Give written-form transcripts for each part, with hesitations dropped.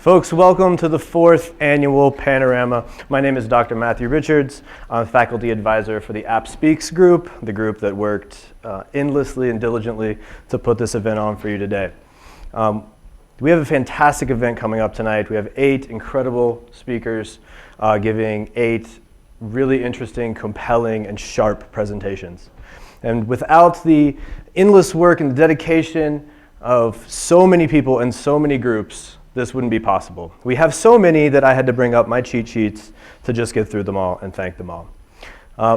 Folks, welcome to the 4th annual Panorama. My name is Dr. Matthew Richards. I'm a faculty advisor for the App Speaks group, the group that worked endlessly and diligently to put this event on for you today. We have a fantastic event coming up tonight. We have 8 incredible speakers giving 8 really interesting, compelling, and sharp presentations. And without the endless work and the dedication of so many people and so many groups, this wouldn't be possible. We have so many that I had to bring up my cheat sheets to just get through them all and thank them all.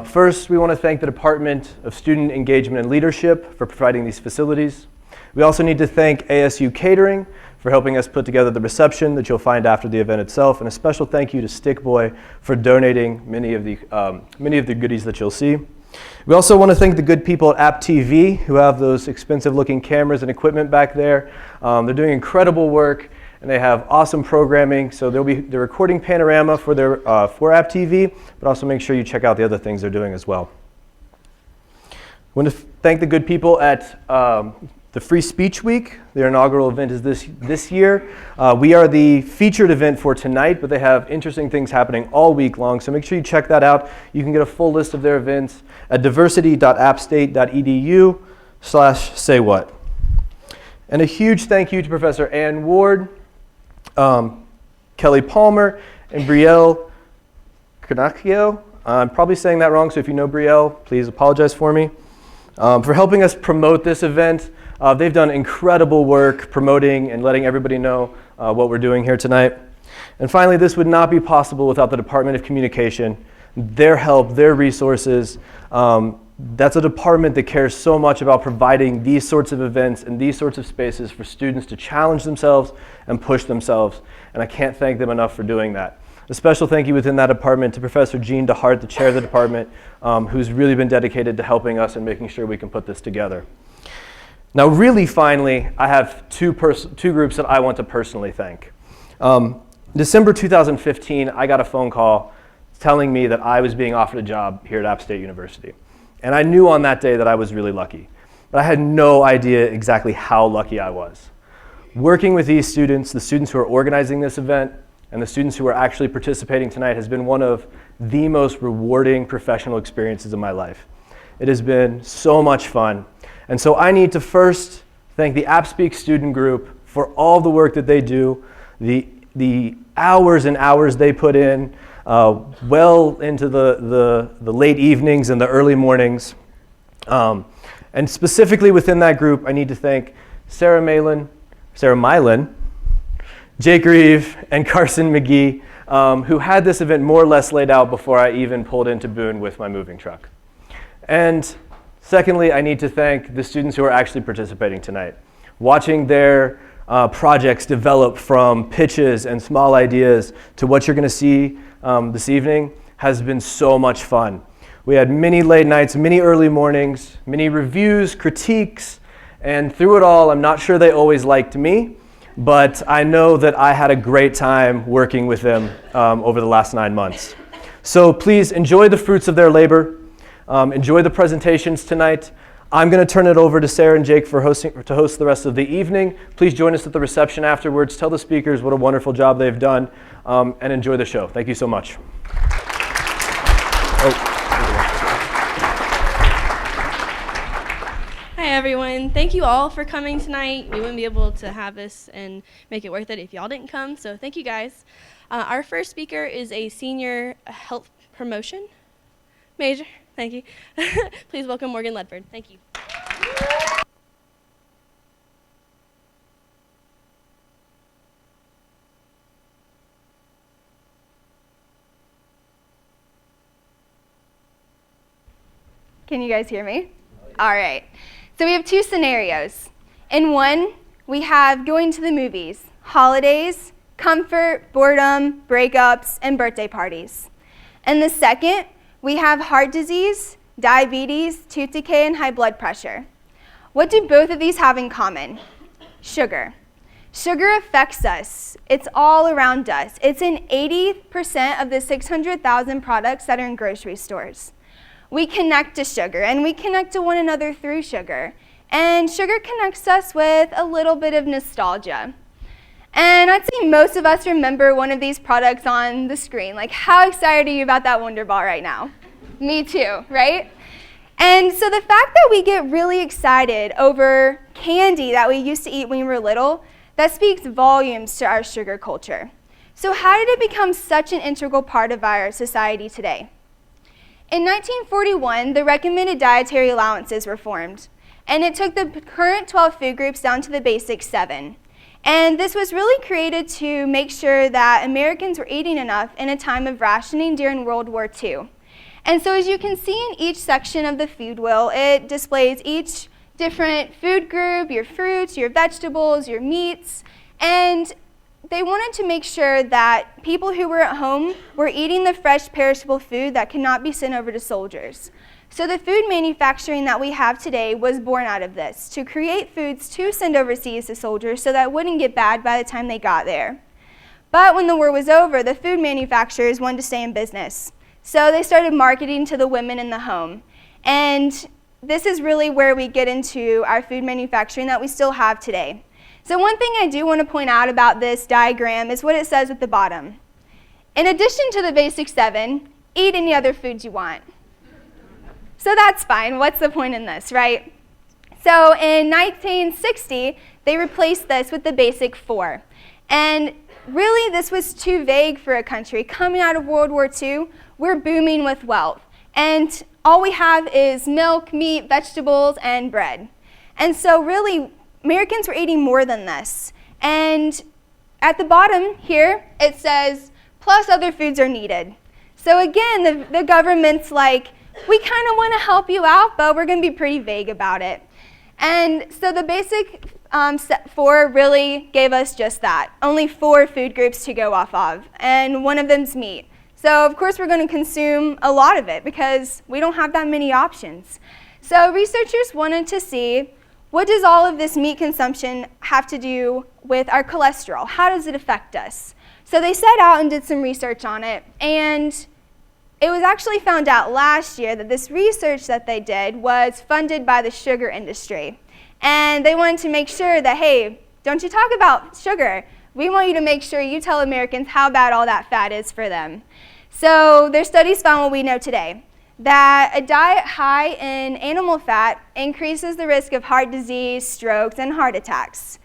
First, we want to thank the Department of Student Engagement and Leadership for providing these facilities. We also need to thank ASU Catering for helping us put together the reception that you'll find after the event itself, and a special thank you to Stickboy for donating many of the goodies that you'll see. We also want to thank the good people at AppTV who have those expensive looking cameras and equipment back there. They're doing incredible work and they have awesome programming. So they're recording Panorama for AppTV, but also make sure you check out the other things they're doing as well. I want to thank the good people at the Free Speech Week. Their inaugural event is this year. We are the featured event for tonight, but they have interesting things happening all week long, so make sure you check that out. You can get a full list of their events at diversity.appstate.edu/saywhat. And a huge thank you to Professor Ann Ward, Kelly Palmer, and Brielle Carnacchio. I'm probably saying that wrong, so if you know Brielle, please apologize for me. For helping us promote this event. They've done incredible work promoting and letting everybody know what we're doing here tonight. And finally, this would not be possible without the Department of Communication, their help, their resources. That's a department that cares so much about providing these sorts of events and these sorts of spaces for students to challenge themselves and push themselves. And I can't thank them enough for doing that. A special thank you within that department to Professor Jean DeHart, the chair of the department, who's really been dedicated to helping us and making sure we can put this together. Now, really, finally, I have two groups that I want to personally thank. December 2015, I got a phone call telling me that I was being offered a job here at App State University. And I knew on that day that I was really lucky. But I had no idea exactly how lucky I was. Working with these students, the students who are organizing this event, and the students who are actually participating tonight has been one of the most rewarding professional experiences of my life. It has been so much fun. And so I need to first thank the AppSpeak student group for all the work that they do, the hours and hours they put in, well into the late evenings and the early mornings. And specifically within that group, I need to thank Sarah Mylan, Jake Reeve, and Carson McGee, who had this event more or less laid out before I even pulled into Boone with my moving truck. And secondly, I need to thank the students who are actually participating tonight. Watching their projects develop from pitches and small ideas to what you're going to see this evening has been so much fun. We had many late nights, many early mornings, many reviews, critiques, and through it all, I'm not sure they always liked me, but I know that I had a great time working with them over the last 9 months. So please enjoy the fruits of their labor. Enjoy the presentations tonight. I'm going to turn it over to Sarah and Jake to host the rest of the evening. Please join us at the reception afterwards. Tell the speakers what a wonderful job they've done, and enjoy the show. Thank you so much. Hi everyone. Thank you all for coming tonight. We wouldn't be able to have this and make it worth it if y'all didn't come, so thank you guys. Our first speaker is a senior health promotion major. Thank you. Please welcome Morgan Ledford. Thank you. Can you guys hear me? All right. So we have 2 scenarios. In one, we have going to the movies, holidays, comfort, boredom, breakups, and birthday parties. In the second, we have heart disease, diabetes, tooth decay, and high blood pressure. What do both of these have in common? Sugar. Sugar affects us. It's all around us. It's in 80% of the 600,000 products that are in grocery stores. We connect to sugar, and we connect to one another through sugar. And sugar connects us with a little bit of nostalgia. And I'd say most of us remember one of these products on the screen. Like, how excited are you about that Wonder Ball right now? Me too, right? And so the fact that we get really excited over candy that we used to eat when we were little, that speaks volumes to our sugar culture. So how did it become such an integral part of our society today? In 1941, the recommended dietary allowances were formed, and it took the current 12 food groups down to the basic 7. And this was really created to make sure that Americans were eating enough in a time of rationing during World War II. And so as you can see in each section of the food wheel, it displays each different food group, your fruits, your vegetables, your meats, and they wanted to make sure that people who were at home were eating the fresh, perishable food that could not be sent over to soldiers. So the food manufacturing that we have today was born out of this, to create foods to send overseas to soldiers so that it wouldn't get bad by the time they got there. But when the war was over, the food manufacturers wanted to stay in business. So they started marketing to the women in the home. And this is really where we get into our food manufacturing that we still have today. So one thing I do want to point out about this diagram is what it says at the bottom. In addition to the basic 7, eat any other foods you want. So that's fine. What's the point in this, right? So in 1960, they replaced this with the basic 4. And really, this was too vague for a country. Coming out of World War II, we're booming with wealth. And all we have is milk, meat, vegetables, and bread. And so really, Americans were eating more than this. And at the bottom here, it says, plus other foods are needed. So again, the government's like, we kind of want to help you out, but we're going to be pretty vague about it. And so the basic 4 really gave us just that. Only 4 food groups to go off of, and one of them's meat. So of course we're going to consume a lot of it because we don't have that many options. So researchers wanted to see, what does all of this meat consumption have to do with our cholesterol? How does it affect us? So they set out and did some research on it, and it was actually found out last year that this research that they did was funded by the sugar industry. And they wanted to make sure that, hey, don't you talk about sugar. We want you to make sure you tell Americans how bad all that fat is for them. So their studies found what we know today, that a diet high in animal fat increases the risk of heart disease, strokes, and heart attacks.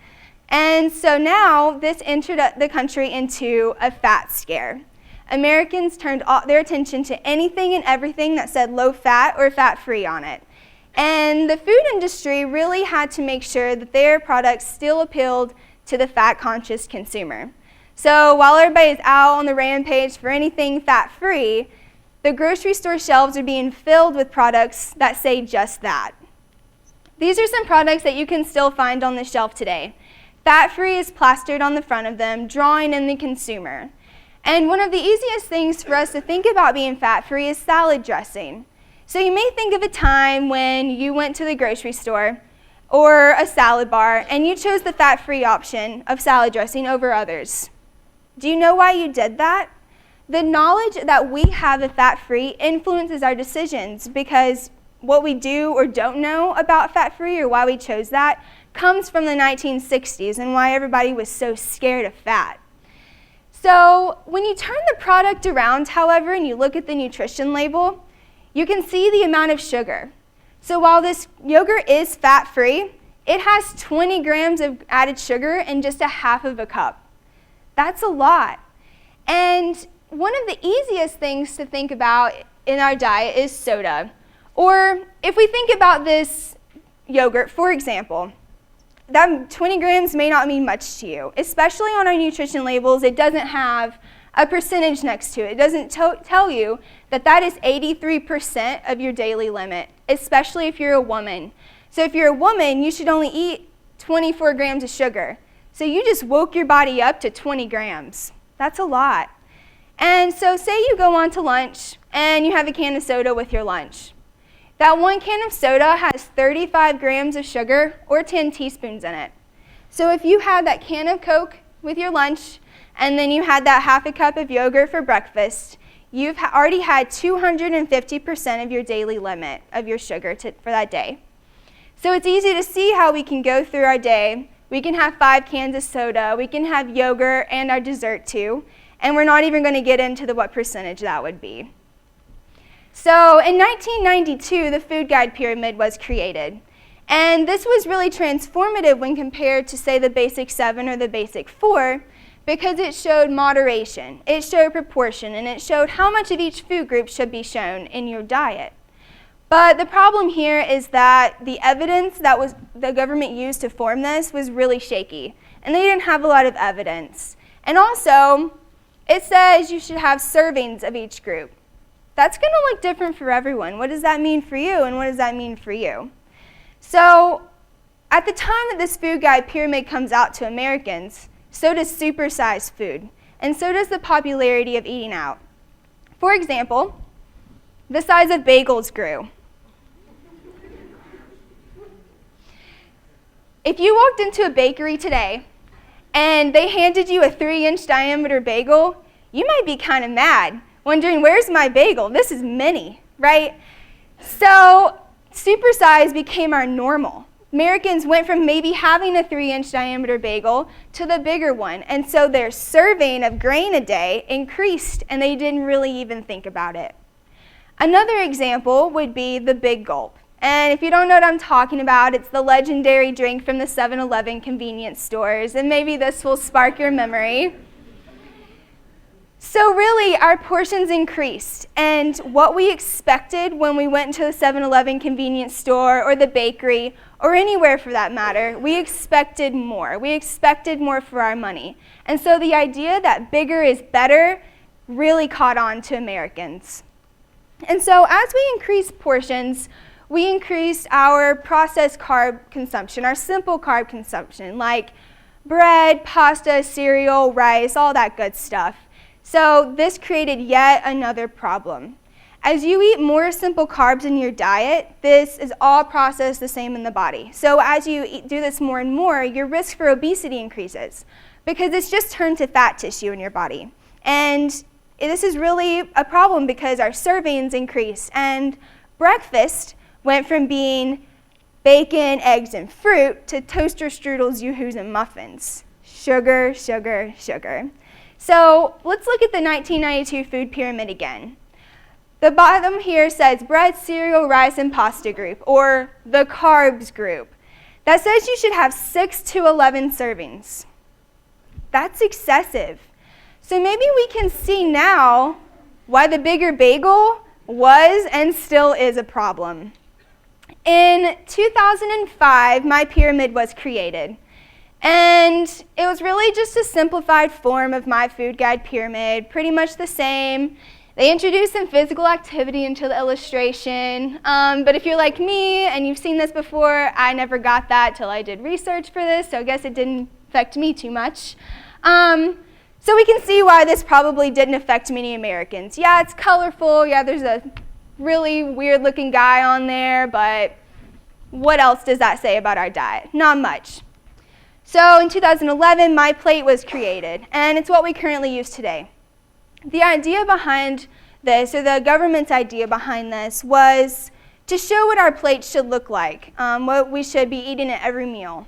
And so now this entered the country into a fat scare. Americans turned their attention to anything and everything that said low fat or fat-free on it. And the food industry really had to make sure that their products still appealed to the fat-conscious consumer. So while everybody's out on the rampage for anything fat-free, the grocery store shelves are being filled with products that say just that. These are some products that you can still find on the shelf today. Fat-free is plastered on the front of them, drawing in the consumer. And one of the easiest things for us to think about being fat-free is salad dressing. So you may think of a time when you went to the grocery store or a salad bar and you chose the fat-free option of salad dressing over others. Do you know why you did that? The knowledge that we have of fat-free influences our decisions because what we do or don't know about fat-free or why we chose that comes from the 1960s and why everybody was so scared of fat. So when you turn the product around, however, and you look at the nutrition label, you can see the amount of sugar. So while this yogurt is fat-free, it has 20 grams of added sugar in just a half of a cup. That's a lot. And one of the easiest things to think about in our diet is soda. Or if we think about this yogurt, for example, that 20 grams may not mean much to you, especially on our nutrition labels. It doesn't have a percentage next to it. It doesn't tell you that that is 83% of your daily limit, especially if you're a woman. So if you're a woman, you should only eat 24 grams of sugar. So you just woke your body up to 20 grams. That's a lot. And so say you go on to lunch and you have a can of soda with your lunch. That one can of soda has 35 grams of sugar or 10 teaspoons in it. So if you had that can of Coke with your lunch and then you had that half a cup of yogurt for breakfast, you've already had 250% of your daily limit of your sugar for that day. So it's easy to see how we can go through our day. We can have 5 cans of soda. We can have yogurt and our dessert too. And we're not even going to get into what percentage that would be. So in 1992, the food guide pyramid was created. And this was really transformative when compared to, say, the basic 7 or the basic 4, because it showed moderation, it showed proportion, and it showed how much of each food group should be shown in your diet. But the problem here is that the evidence that the government used to form this was really shaky, and they didn't have a lot of evidence. And also, it says you should have servings of each group. That's going to look different for everyone. What does that mean for you, and what does that mean for you? So, at the time that this food guide pyramid comes out to Americans, so does supersized food, and so does the popularity of eating out. For example, the size of bagels grew. If you walked into a bakery today and they handed you a 3-inch diameter bagel, you might be kind of mad, wondering, where's my bagel? This is mini, right? So supersize became our normal. Americans went from maybe having a 3-inch diameter bagel to the bigger one, and so their serving of grain a day increased, and they didn't really even think about it. Another example would be the Big Gulp. And if you don't know what I'm talking about, it's the legendary drink from the 7-Eleven convenience stores, and maybe this will spark your memory. So really, our portions increased, and what we expected when we went into the 7-Eleven convenience store or the bakery, or anywhere for that matter, we expected more. We expected more for our money. And so the idea that bigger is better really caught on to Americans. And so as we increased portions, we increased our processed carb consumption, our simple carb consumption, like bread, pasta, cereal, rice, all that good stuff. So this created yet another problem. As you eat more simple carbs in your diet, this is all processed the same in the body. So as you do this more and more, your risk for obesity increases because it's just turned to fat tissue in your body. And this is really a problem because our servings increase, and breakfast went from being bacon, eggs, and fruit to toaster strudels, yoo-hoos, and muffins. Sugar, sugar, sugar. So let's look at the 1992 food pyramid again. The bottom here says bread, cereal, rice, and pasta group, or the carbs group. That says you should have 6 to 11 servings. That's excessive. So maybe we can see now why the bigger bagel was and still is a problem. In 2005, my pyramid was created. And it was really just a simplified form of my food guide pyramid, pretty much the same. They introduced some physical activity into the illustration, but if you're like me and you've seen this before, I never got that till I did research for this, so I guess it didn't affect me too much. So we can see why this probably didn't affect many Americans. Yeah, it's colorful, yeah, there's a really weird looking guy on there, but what else does that say about our diet? Not much. So in 2011, my plate was created, and it's what we currently use today. The idea behind this, or the government's idea behind this, was to show what our plate should look like, what we should be eating at every meal.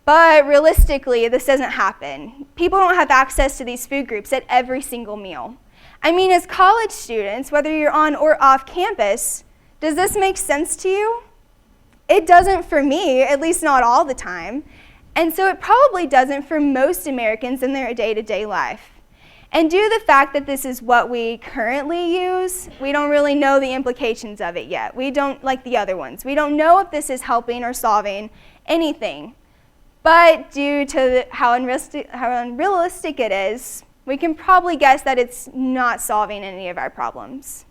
But realistically, this doesn't happen. People don't have access to these food groups at every single meal. I mean, as college students, whether you're on or off campus, does this make sense to you? It doesn't for me, at least not all the time. And so it probably doesn't for most Americans in their day-to-day life. And due to the fact that this is what we currently use, we don't really know the implications of it yet. We don't, like the other ones, we don't know if this is helping or solving anything. But due to how unrealistic it is, we can probably guess that it's not solving any of our problems.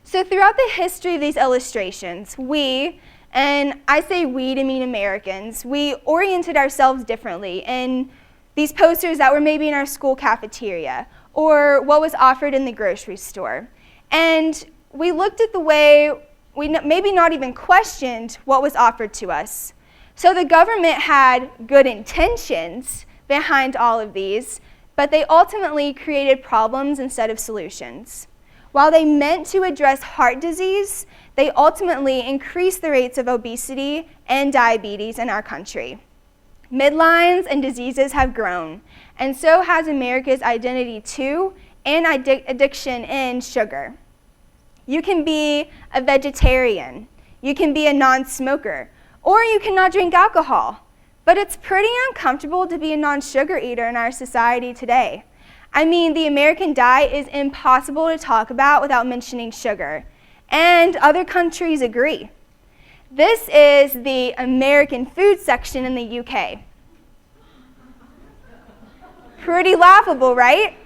So throughout the history of these illustrations, we, and I say we to mean Americans, we oriented ourselves differently in these posters that were maybe in our school cafeteria or what was offered in the grocery store. And we looked at the way, we maybe not even questioned what was offered to us. So the government had good intentions behind all of these, but they ultimately created problems instead of solutions. While they meant to address heart disease, they ultimately increased the rates of obesity and diabetes in our country. Midlines and diseases have grown, and so has America's identity to and addiction in sugar. You can be a vegetarian, you can be a non-smoker, or you cannot drink alcohol. But it's pretty uncomfortable to be a non-sugar eater in our society today. I mean, the American diet is impossible to talk about without mentioning sugar, and other countries agree. This is the American food section in the UK. Pretty laughable, right?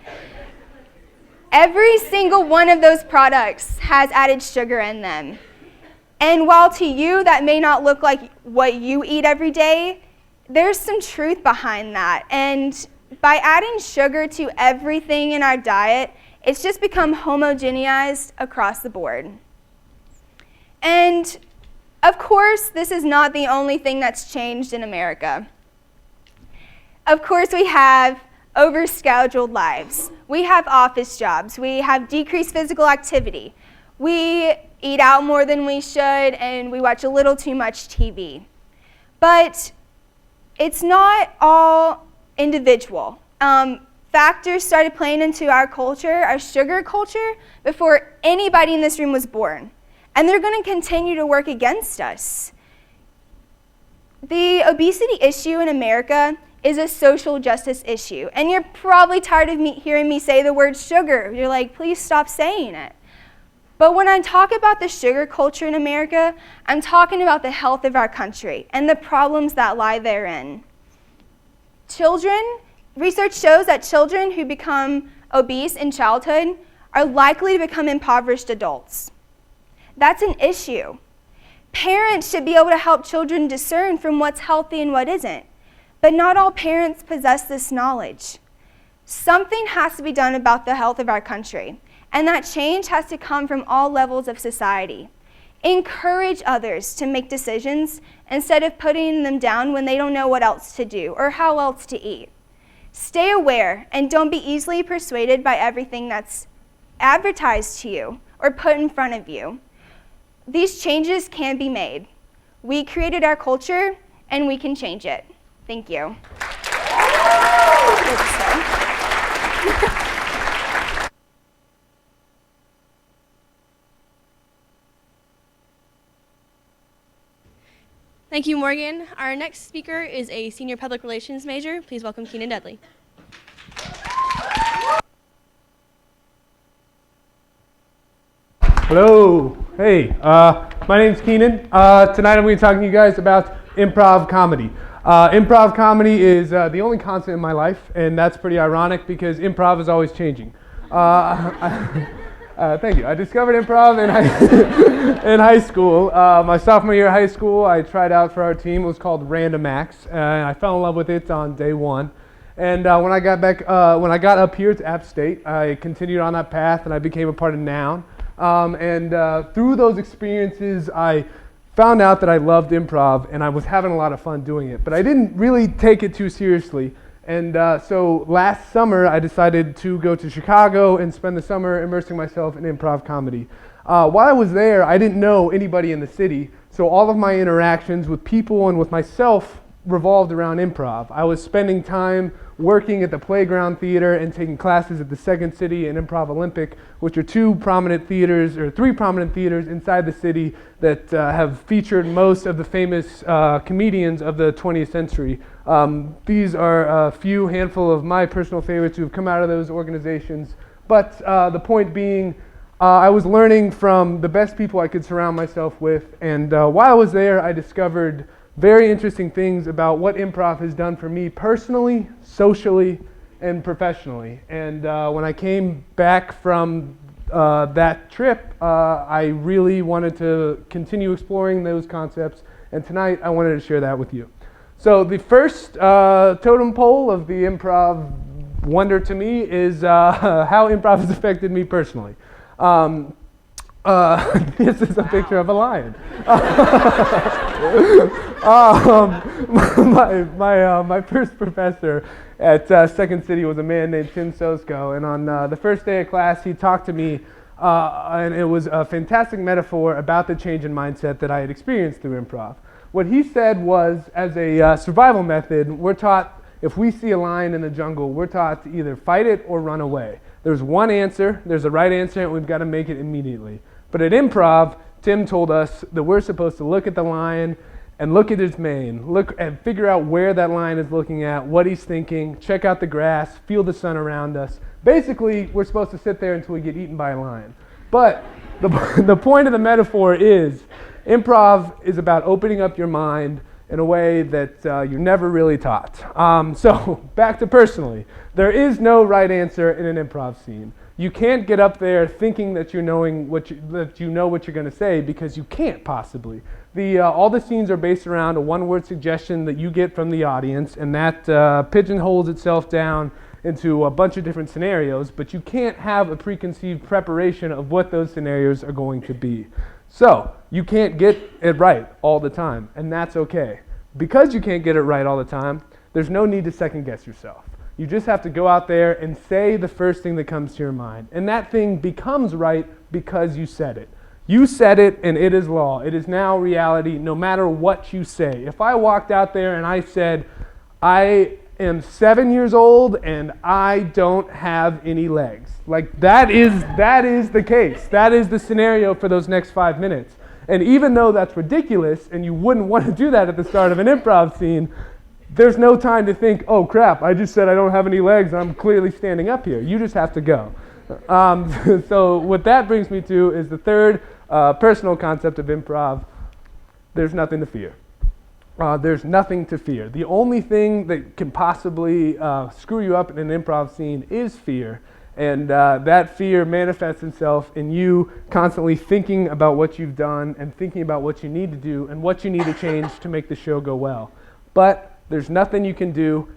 Every single one of those products has added sugar in them. And while to you that may not look like what you eat every day, there's some truth behind that. And by adding sugar to everything in our diet, it's just become homogeneized across the board. And of course, this is not the only thing that's changed in America. Of course, we have overscheduled lives. We have office jobs. We have decreased physical activity. We eat out more than we should, and we watch a little too much TV. But it's not all individual. Factors started playing into our culture, our sugar culture, before anybody in this room was born. And they're going to continue to work against us. The obesity issue in America is a social justice issue. And you're probably tired of hearing me say the word sugar. You're like, please stop saying it. But when I talk about the sugar culture in America, I'm talking about the health of our country and the problems that lie therein. Research shows that children who become obese in childhood are likely to become impoverished adults. That's an issue. Parents should be able to help children discern from what's healthy and what isn't. But not all parents possess this knowledge. Something has to be done about the health of our country, and that change has to come from all levels of society. Encourage others to make decisions instead of putting them down when they don't know what else to do or how else to eat. Stay aware and don't be easily persuaded by everything that's advertised to you or put in front of you. These changes can be made. We created our culture, and we can change it. Thank you. Thank you, Morgan. Our next speaker is a senior public relations major. Please welcome Kenan Dudley. Hello. Hey, my name's Kenan. Tonight I'm going to be talking to you guys about improv comedy. Improv comedy is the only constant in my life, and that's pretty ironic because improv is always changing. Thank you. I discovered improv in high school. My sophomore year of high school, I tried out for our team. It was called Randomax, and I fell in love with it on day one. And when I got up here to App State, I continued on that path, and I became a part of Noun. Through those experiences, I found out that I loved improv, and I was having a lot of fun doing it. But I didn't really take it too seriously. And so last summer, I decided to go to Chicago and spend the summer immersing myself in improv comedy. While I was there, I didn't know anybody in the city, so all of my interactions with people and with myself revolved around improv. I was spending time working at the Playground Theater and taking classes at the Second City and Improv Olympic, which are three prominent theaters inside the city that have featured most of the famous comedians of the 20th century. These are a few handful of my personal favorites who have come out of those organizations. But the point being, I was learning from the best people I could surround myself with, and while I was there, I discovered very interesting things about what improv has done for me personally, socially, and professionally. And when I came back from that trip, I really wanted to continue exploring those concepts, and tonight I wanted to share that with you. So the first totem pole of the improv wonder to me is how improv has affected me personally. This is a picture of a lion. My first professor at Second City was a man named Tim Sosko, and on the first day of class he talked to me, and it was a fantastic metaphor about the change in mindset that I had experienced through improv. What he said was, as a survival method, we're taught if we see a lion in the jungle, we're taught to either fight it or run away. There's one answer, there's a right answer, and we've got to make it immediately. But at improv, Tim told us that we're supposed to look at the lion and look at his mane, look and figure out where that lion is looking at, what he's thinking, check out the grass, feel the sun around us. Basically, we're supposed to sit there until we get eaten by a lion. But the point of the metaphor is, improv is about opening up your mind in a way that you're never really taught. So back to personally, there is no right answer in an improv scene. You can't get up there thinking that you know what you're going to say, because you can't possibly. All the scenes are based around a one-word suggestion that you get from the audience, and that pigeonholes itself down into a bunch of different scenarios, but you can't have a preconceived preparation of what those scenarios are going to be. So you can't get it right all the time, and that's okay. Because you can't get it right all the time, there's no need to second guess yourself. You just have to go out there and say the first thing that comes to your mind. And that thing becomes right because you said it. You said it, and it is law. It is now reality no matter what you say. If I walked out there and I said, I am 7 years old and I don't have any legs. Like that is the case. That is the scenario for those next 5 minutes. And even though that's ridiculous and you wouldn't want to do that at the start of an improv scene, there's no time to think, oh crap, I just said I don't have any legs, I'm clearly standing up here. You just have to go. So what that brings me to is the third personal concept of improv. There's nothing to fear. There's nothing to fear. The only thing that can possibly screw you up in an improv scene is fear. And that fear manifests itself in you constantly thinking about what you've done and thinking about what you need to do and what you need to change to make the show go well. But there's nothing you can do.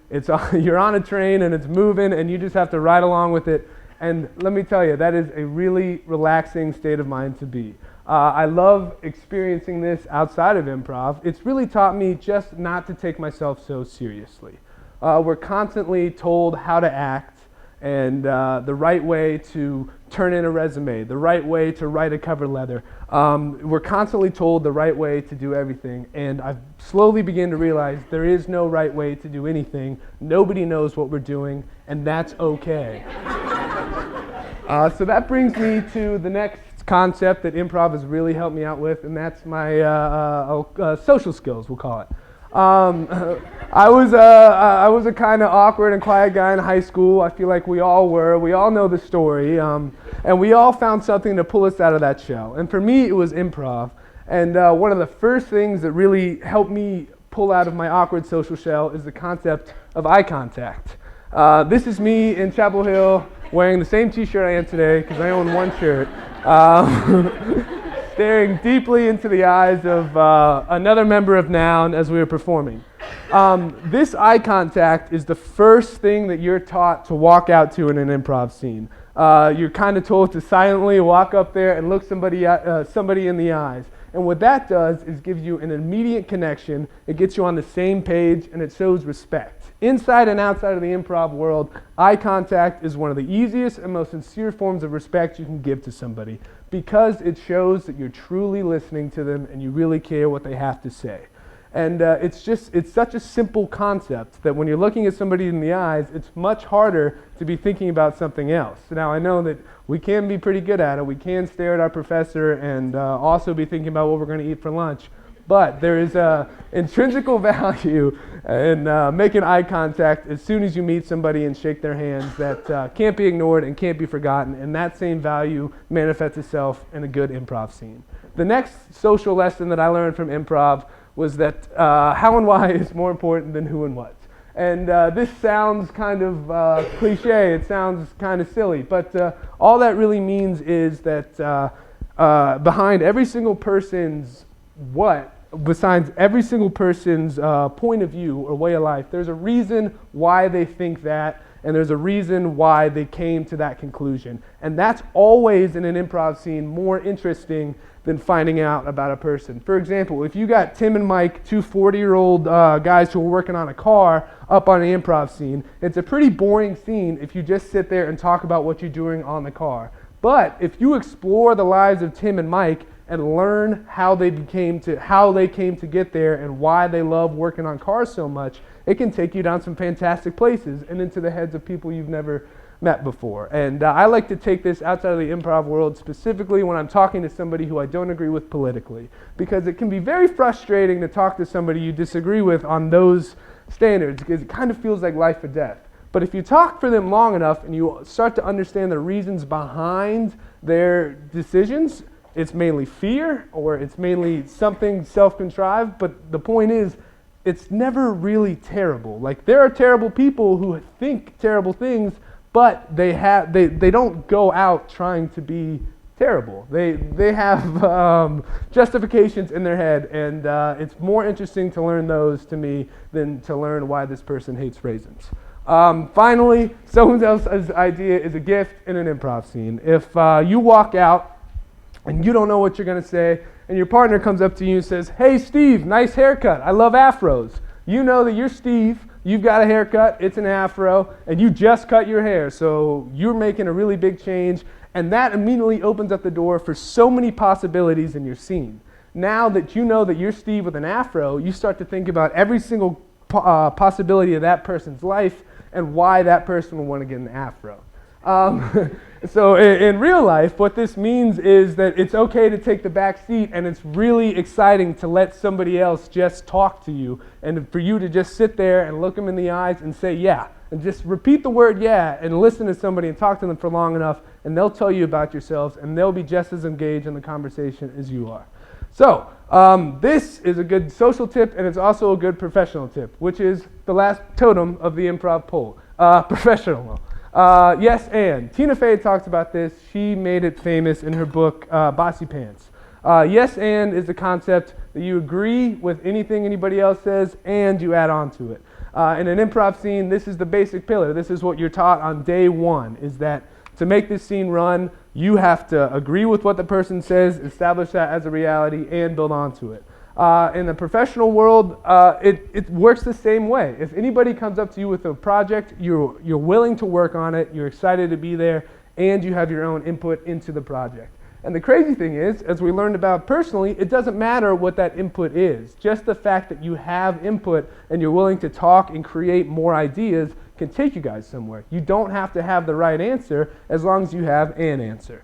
You're on a train and it's moving and you just have to ride along with it. And let me tell you, that is a really relaxing state of mind to be. I love experiencing this outside of improv. It's really taught me just not to take myself so seriously. We're constantly told how to act and the right way to turn in a resume, the right way to write a cover letter. We're constantly told the right way to do everything, and I've slowly begun to realize there is no right way to do anything. Nobody knows what we're doing, and that's okay. So that brings me to the next concept that improv has really helped me out with, and that's my social skills, we'll call it. I was a kind of awkward and quiet guy in high school. I feel like we all were. We all know the story. And we all found something to pull us out of that shell. And for me, it was improv. And one of the first things that really helped me pull out of my awkward social shell is the concept of eye contact. This is me in Chapel Hill wearing the same t-shirt I am today because I own one shirt. Staring deeply into the eyes of another member of Noun as we were performing. This eye contact is the first thing that you're taught to walk out to in an improv scene. You're kind of told to silently walk up there and look somebody in the eyes. And what that does is gives you an immediate connection. It gets you on the same page, and it shows respect. Inside and outside of the improv world, eye contact is one of the easiest and most sincere forms of respect you can give to somebody, because it shows that you're truly listening to them and you really care what they have to say. And it's such a simple concept that when you're looking at somebody in the eyes, it's much harder to be thinking about something else. Now, I know that we can be pretty good at it. We can stare at our professor and also be thinking about what we're going to eat for lunch. But there is intrinsical value in making eye contact as soon as you meet somebody and shake their hands that can't be ignored and can't be forgotten. And that same value manifests itself in a good improv scene. The next social lesson that I learned from improv was that how and why is more important than who and what. And this sounds kind of cliche, it sounds kind of silly, but all that really means is that behind every single person's besides every single person's point of view or way of life, there's a reason why they think that, and there's a reason why they came to that conclusion. And that's always, in an improv scene, more interesting than finding out about a person. For example, if you got Tim and Mike, two 40-year-old guys who are working on a car up on an improv scene, it's a pretty boring scene if you just sit there and talk about what you're doing on the car. But if you explore the lives of Tim and Mike and learn how they came to get there and why they love working on cars so much, it can take you down some fantastic places and into the heads of people you've never met before. And I like to take this outside of the improv world, specifically when I'm talking to somebody who I don't agree with politically, because it can be very frustrating to talk to somebody you disagree with on those standards, because it kind of feels like life or death. But if you talk for them long enough and you start to understand the reasons behind their decisions, it's mainly fear or it's mainly something self-contrived, but the point is, it's never really terrible. Like, there are terrible people who think terrible things, but they don't go out trying to be terrible. They have justifications in their head, and it's more interesting to learn those to me than to learn why this person hates raisins. Finally, someone else's idea is a gift in an improv scene. If you walk out and you don't know what you're going to say, and your partner comes up to you and says, "Hey Steve, nice haircut, I love afros." You know that you're Steve, you've got a haircut, it's an afro, and you just cut your hair, so you're making a really big change, and that immediately opens up the door for so many possibilities in your scene. Now that you know that you're Steve with an afro, you start to think about every single possibility of that person's life and why that person would want to get an afro. So in real life, what this means is that it's okay to take the back seat, and it's really exciting to let somebody else just talk to you, and for you to just sit there and look them in the eyes and say yeah, and just repeat the word yeah, and listen to somebody and talk to them for long enough, and they'll tell you about yourselves, and they'll be just as engaged in the conversation as you are. So this is a good social tip, and it's also a good professional tip, which is the last totem of the improv poll, professional. Yes, and Tina Fey talks about this. She made it famous in her book, Bossy Pants. Yes, and is the concept that you agree with anything anybody else says and you add on to it. In an improv scene, this is the basic pillar. This is what you're taught on day one, is that to make this scene run, you have to agree with what the person says, establish that as a reality, and build onto it. In the professional world, it works the same way. If anybody comes up to you with a project, you're willing to work on it, you're excited to be there, and you have your own input into the project. And the crazy thing is, as we learned about personally, it doesn't matter what that input is. Just the fact that you have input and you're willing to talk and create more ideas can take you guys somewhere. You don't have to have the right answer as long as you have an answer.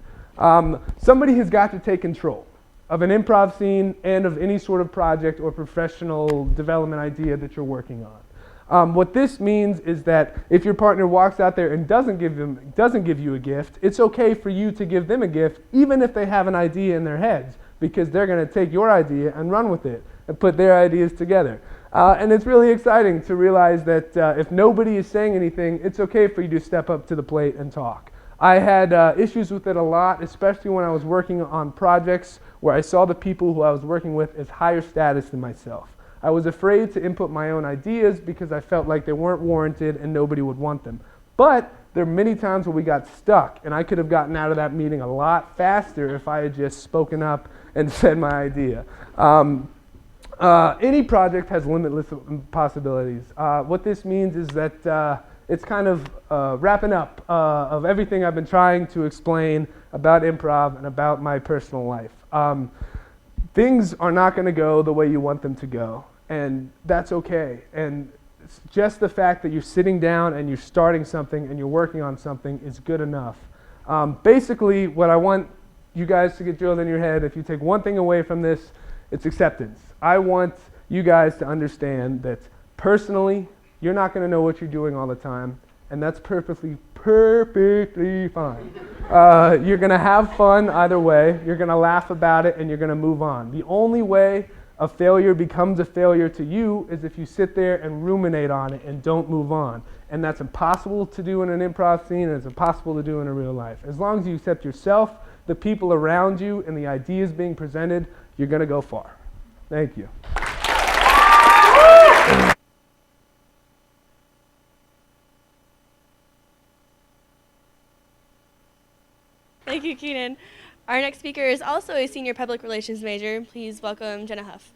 Somebody has got to take control of an improv scene and of any sort of project or professional development idea that you're working on. What this means is that if your partner walks out there and doesn't give you a gift, it's okay for you to give them a gift, even if they have an idea in their heads, because they're going to take your idea and run with it and put their ideas together. And it's really exciting to realize that if nobody is saying anything, it's okay for you to step up to the plate and talk. I had issues with it a lot, especially when I was working on projects where I saw the people who I was working with as higher status than myself. I was afraid to input my own ideas because I felt like they weren't warranted and nobody would want them. But there are many times where we got stuck, and I could have gotten out of that meeting a lot faster if I had just spoken up and said my idea. Any project has limitless possibilities. What this means is that it's kind of wrapping up of everything I've been trying to explain about improv and about my personal life. Things are not going to go the way you want them to go, and that's okay. And just the fact that you're sitting down and you're starting something and you're working on something is good enough. Basically, what I want you guys to get drilled in your head, if you take one thing away from this, it's acceptance. I want you guys to understand that personally, you're not going to know what you're doing all the time, and that's perfectly fine. You're going to have fun either way. You're going to laugh about it, and you're going to move on. The only way a failure becomes a failure to you is if you sit there and ruminate on it and don't move on. And that's impossible to do in an improv scene, and it's impossible to do in a real life. As long as you accept yourself, the people around you, and the ideas being presented, you're going to go far. Thank you. Thank you, Kenan. Our next speaker is also a senior public relations major. Please welcome Jenna Huff.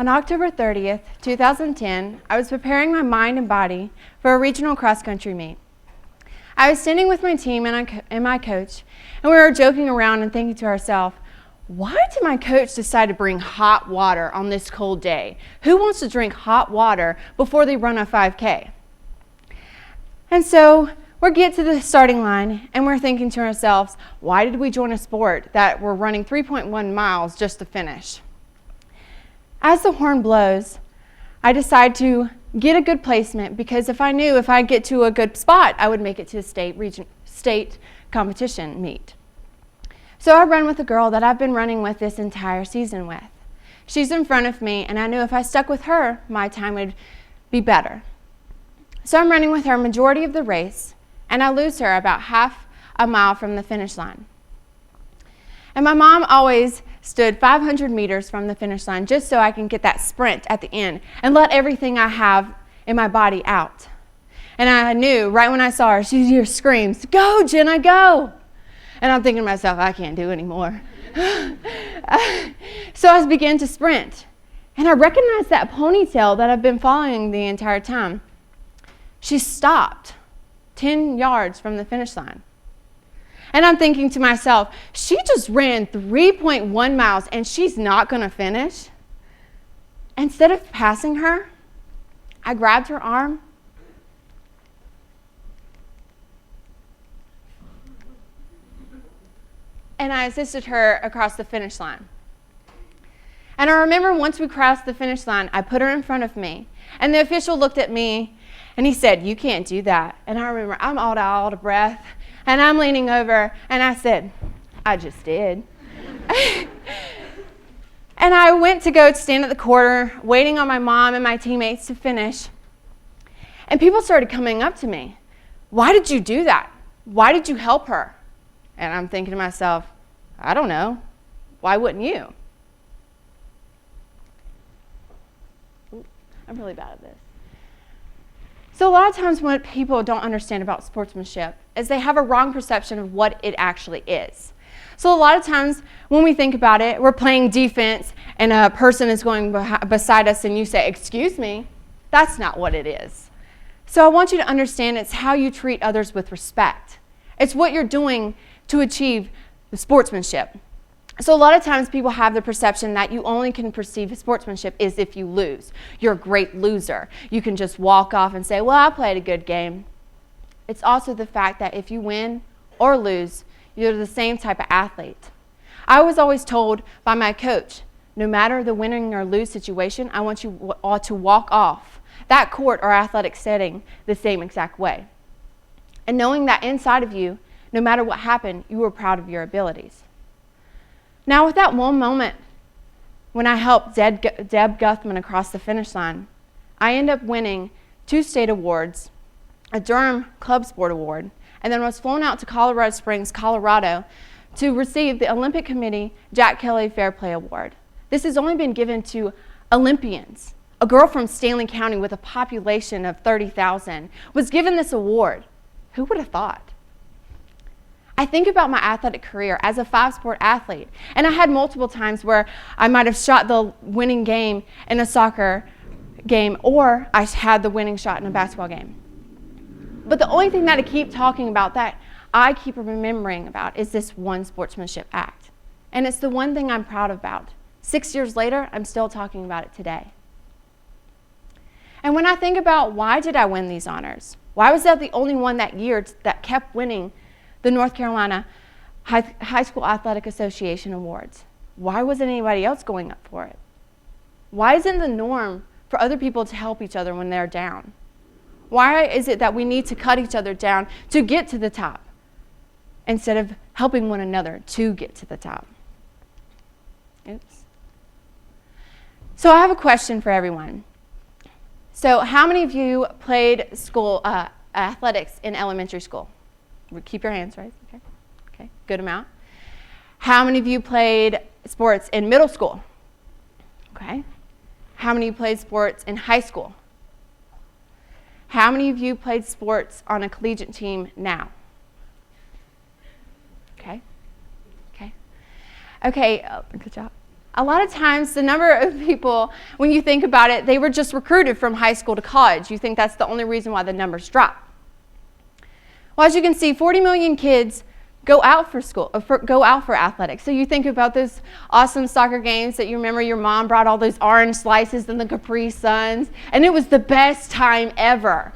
On October 30th, 2010, I was preparing my mind and body for a regional cross-country meet. I was standing with my team and my coach, and we were joking around and thinking to ourselves, why did my coach decide to bring hot water on this cold day? Who wants to drink hot water before they run a 5K? And so we get to the starting line, and we're thinking to ourselves, why did we join a sport that we're running 3.1 miles just to finish? As the horn blows, I decide to get a good placement because if I knew if I get to a good spot, I would make it to the state competition meet. So I run with a girl that I've been running with this entire season with. She's in front of me, and I knew if I stuck with her, my time would be better. So I'm running with her majority of the race, and I lose her about half a mile from the finish line. And my mom always stood 500 meters from the finish line just so I can get that sprint at the end and let everything I have in my body out. And I knew right when I saw her, she hears screams, "Go, Jenna, go!" And I'm thinking to myself, I can't do anymore. So I began to sprint. And I recognized that ponytail that I've been following the entire time. She stopped 10 yards from the finish line. And I'm thinking to myself, she just ran 3.1 miles and she's not going to finish. Instead of passing her, I grabbed her arm and I assisted her across the finish line. And I remember once we crossed the finish line, I put her in front of me. And the official looked at me and he said, "You can't do that." And I remember I'm all out of breath. And I'm leaning over and I said, "I just did." And I went to go stand at the corner, waiting on my mom and my teammates to finish. And people started coming up to me. "Why did you do that? Why did you help her?" And I'm thinking to myself, I don't know. Why wouldn't you? Ooh, I'm really bad at this. So a lot of times what people don't understand about sportsmanship is they have a wrong perception of what it actually is. So a lot of times when we think about it, we're playing defense and a person is going beside us and you say, "Excuse me." That's not what it is. So I want you to understand it's how you treat others with respect. It's what you're doing to achieve the sportsmanship. So a lot of times people have the perception that you only can perceive sportsmanship is if you lose. You're a great loser. You can just walk off and say, "Well, I played a good game." It's also the fact that if you win or lose, you're the same type of athlete. I was always told by my coach, no matter the winning or lose situation, I want you all to walk off that court or athletic setting the same exact way. And knowing that inside of you, no matter what happened, you were proud of your abilities. Now, with that one moment, when I helped Deb Guthman across the finish line, I ended up winning 2 state awards, a Durham Club Sport Award, and then was flown out to Colorado Springs, Colorado, to receive the Olympic Committee Jack Kelly Fair Play Award. This has only been given to Olympians. A girl from Stanley County with a population of 30,000 was given this award. Who would have thought? I think about my athletic career as a 5-sport athlete, and I had multiple times where I might have shot the winning game in a soccer game, or I had the winning shot in a basketball game. But the only thing that I keep talking about, that I keep remembering about, is this one sportsmanship act. And it's the one thing I'm proud about. 6 years later, I'm still talking about it today. And when I think about why did I win these honors? Why was I the only one that year that kept winning the North Carolina High School Athletic Association Awards? Why wasn't anybody else going up for it? Why isn't the norm for other people to help each other when they're down? Why is it that we need to cut each other down to get to the top instead of helping one another to get to the top? Oops. So I have a question for everyone. So how many of you played school athletics in elementary school? Keep your hands raised. Okay, good amount. How many of you played sports in middle school? Okay. How many of you played sports in high school? How many of you played sports on a collegiate team now? Okay. Good job. A lot of times, the number of people, when you think about it, they were just recruited from high school to college. You think that's the only reason why the numbers drop. Well, as you can see, 40 million kids go out for school, go out for athletics. So you think about those awesome soccer games that you remember your mom brought all those orange slices and the Capri Suns, and it was the best time ever.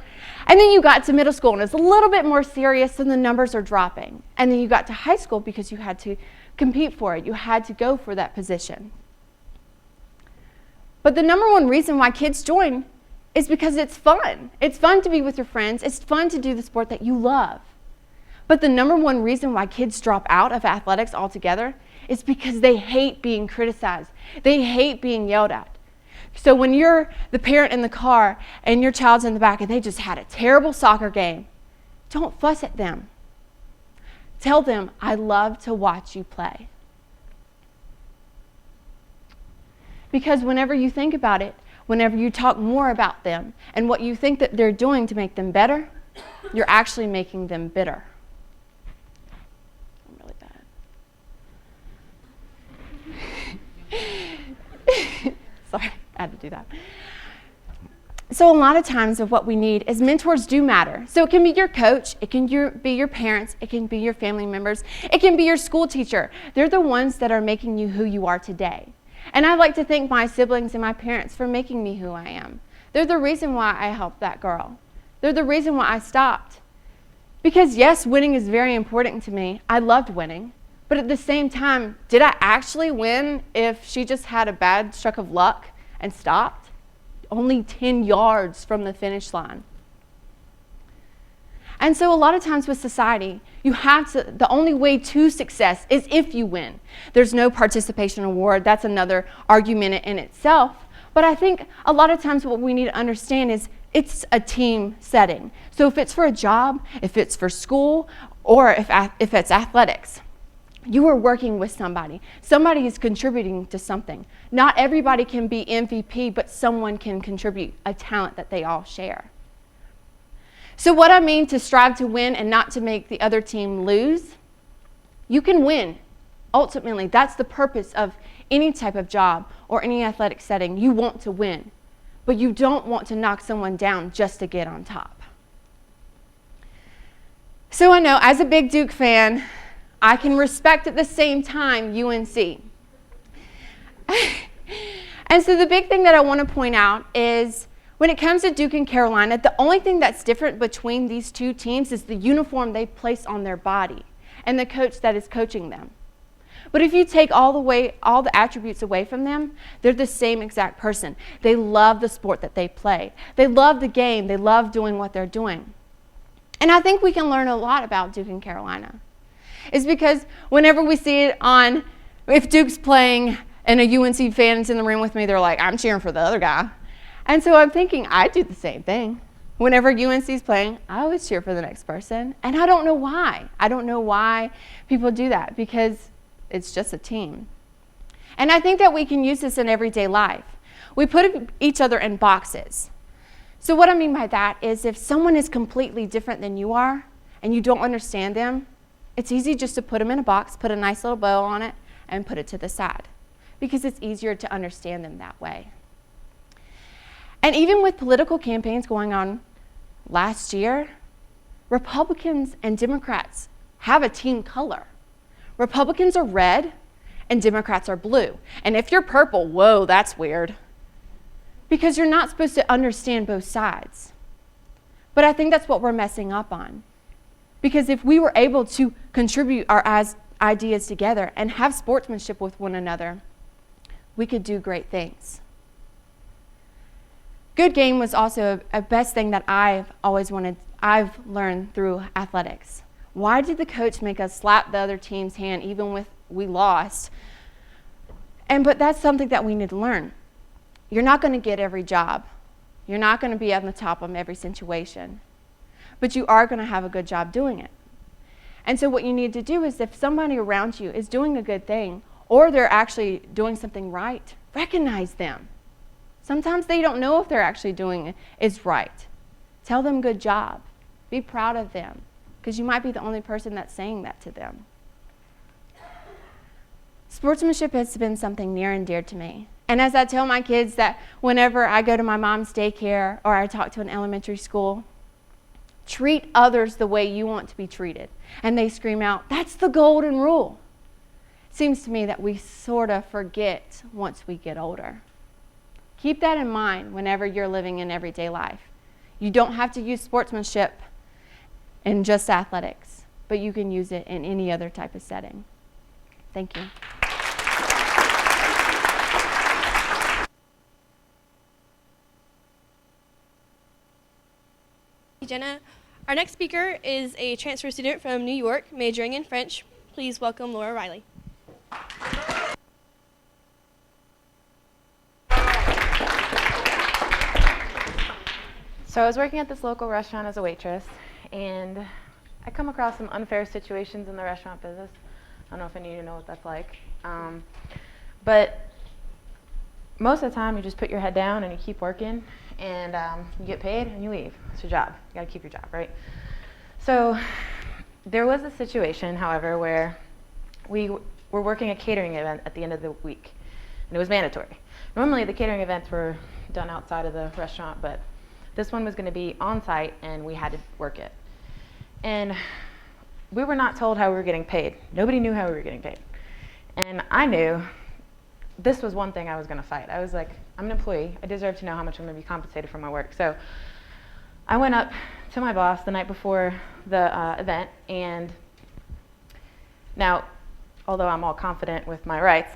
And then you got to middle school, and it's a little bit more serious, and the numbers are dropping. And then you got to high school because you had to compete for it. You had to go for that position. But the number one reason why kids join is because it's fun. It's fun to be with your friends. It's fun to do the sport that you love. But the number one reason why kids drop out of athletics altogether is because they hate being criticized. They hate being yelled at. So when you're the parent in the car and your child's in the back and they just had a terrible soccer game, don't fuss at them. Tell them, I love to watch you play. Because whenever you think about it, whenever you talk more about them and what you think that they're doing to make them better, you're actually making them bitter. I'm really bad. Sorry, I had to do that. So a lot of times of what we need is mentors do matter. So it can be your coach, it can be your parents, it can be your family members, it can be your school teacher. They're the ones that are making you who you are today. And I like to thank my siblings and my parents for making me who I am. They're the reason why I helped that girl. They're the reason why I stopped. Because yes, winning is very important to me. I loved winning. But at the same time, did I actually win if she just had a bad stroke of luck and stopped? Only 10 yards from the finish line. And so a lot of times with society, the only way to success is if you win. There's no participation award. That's another argument in itself. But I think a lot of times what we need to understand is it's a team setting. So if it's for a job, if it's for school, or if it's athletics, you are working with somebody. Somebody is contributing to something. Not everybody can be MVP, but someone can contribute a talent that they all share. So what I mean to strive to win and not to make the other team lose, you can win. Ultimately, that's the purpose of any type of job or any athletic setting. You want to win, but you don't want to knock someone down just to get on top. So I know, as a big Duke fan, I can respect at the same time UNC. And so the big thing that I want to point out is when it comes to Duke and Carolina, the only thing that's different between these two teams is the uniform they place on their body and the coach that is coaching them. But if you take all the attributes away from them, they're the same exact person. They love the sport that they play. They love the game. They love doing what they're doing. And I think we can learn a lot about Duke and Carolina. It's because whenever we see it on, if Duke's playing and a UNC fan's in the room with me, they're like, I'm cheering for the other guy. And so I'm thinking, I do the same thing. Whenever UNC's playing, I always cheer for the next person. And I don't know why. I don't know why people do that, because it's just a team. And I think that we can use this in everyday life. We put each other in boxes. So what I mean by that is if someone is completely different than you are and you don't understand them, it's easy just to put them in a box, put a nice little bow on it, and put it to the side, because it's easier to understand them that way. And even with political campaigns going on last year, Republicans and Democrats have a team color. Republicans are red and Democrats are blue. And if you're purple, whoa, that's weird. Because you're not supposed to understand both sides. But I think that's what we're messing up on. Because if we were able to contribute our ideas together and have sportsmanship with one another, we could do great things. Good game was also a best thing that I've learned through athletics. Why did the coach make us slap the other team's hand even when we lost? But that's something that we need to learn. You're not going to get every job. You're not going to be on the top of every situation. But you are going to have a good job doing it. And so what you need to do is if somebody around you is doing a good thing or they're actually doing something right, recognize them. Sometimes they don't know if they're actually doing it is right. Tell them good job. Be proud of them, because you might be the only person that's saying that to them. Sportsmanship has been something near and dear to me. And as I tell my kids that whenever I go to my mom's daycare or I talk to an elementary school, treat others the way you want to be treated. And they scream out, "That's the golden rule." It seems to me that we sort of forget once we get older. Keep that in mind whenever you're living in everyday life. You don't have to use sportsmanship in just athletics, but you can use it in any other type of setting. Thank you. Jenna. Our next speaker is a transfer student from New York, majoring in French. Please welcome Laura Reilly. So I was working at this local restaurant as a waitress, and I come across some unfair situations in the restaurant business. I don't know if any of you know what that's like. But most of the time, you just put your head down and you keep working, and you get paid and you leave. It's your job. You gotta keep your job, right? So there was a situation, however, where we were working a catering event at the end of the week, and it was mandatory. Normally, the catering events were done outside of the restaurant, but this one was gonna be on site, and we had to work it. And we were not told how we were getting paid. Nobody knew how we were getting paid. And I knew this was one thing I was gonna fight. I was like, I'm an employee. I deserve to know how much I'm gonna be compensated for my work. So I went up to my boss the night before the event, and now, although I'm all confident with my rights,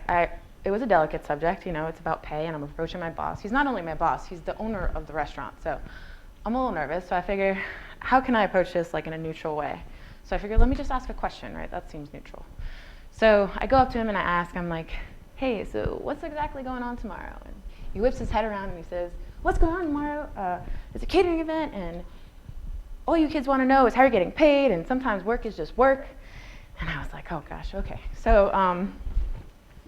it was a delicate subject, you know, it's about pay, and I'm approaching my boss. He's not only my boss, he's the owner of the restaurant, so I'm a little nervous, so I figure, how can I approach this like in a neutral way? So I figured, let me just ask a question, right? That seems neutral. So I go up to him and I ask, I'm like, hey, so what's exactly going on tomorrow? And he whips his head around and he says, what's going on tomorrow? It's a catering event, and all you kids want to know is how you're getting paid, and sometimes work is just work. And I was like, oh gosh, okay. So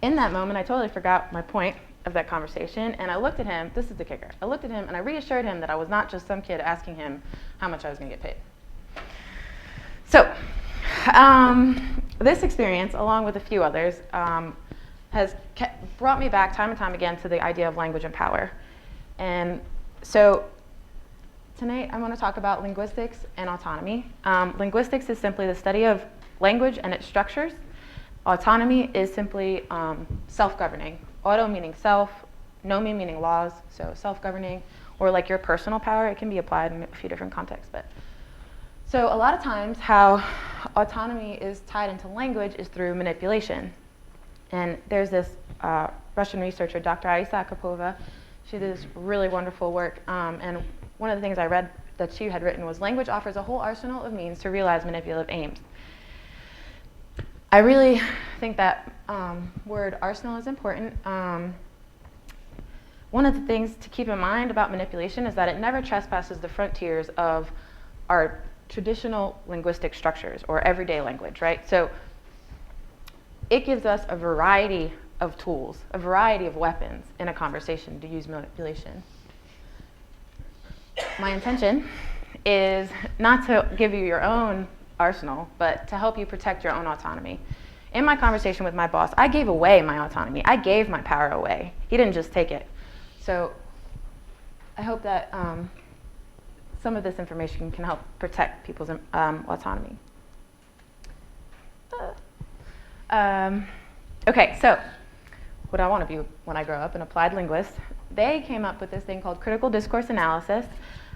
in that moment, I totally forgot my point of that conversation, and I looked at him. This is the kicker. I looked at him and I reassured him that I was not just some kid asking him how much I was going to get paid. So this experience, along with a few others, has brought me back time and time again to the idea of language and power. And so tonight I want to talk about linguistics and autonomy. Linguistics is simply the study of language and its structures. Autonomy is simply self-governing. Auto meaning self, nomi meaning laws, so self-governing, or like your personal power. It can be applied in a few different contexts. But so a lot of times how autonomy is tied into language is through manipulation. And there's this Russian researcher, Dr. Aisa Akapova. She did this really wonderful work. And one of the things I read that she had written was, language offers a whole arsenal of means to realize manipulative aims. I really think that word arsenal is important. One of the things to keep in mind about manipulation is that it never trespasses the frontiers of our traditional linguistic structures or everyday language, right? So it gives us a variety of tools, a variety of weapons in a conversation to use manipulation. My intention is not to give you your own arsenal, but to help you protect your own autonomy. In my conversation with my boss, I gave away my autonomy. I gave my power away. He didn't just take it. So I hope that some of this information can help protect people's autonomy. Okay, so what I want to be when I grow up, an applied linguist, they came up with this thing called critical discourse analysis,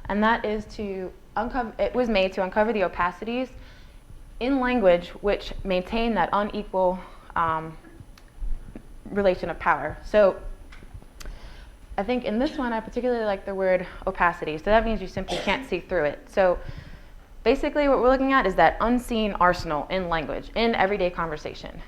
and that is to uncover, it was made to uncover the opacities in language which maintain that unequal relation of power. So I think in this one, I particularly like the word opacity. So that means you simply can't see through it. So basically what we're looking at is that unseen arsenal in language, in everyday conversation.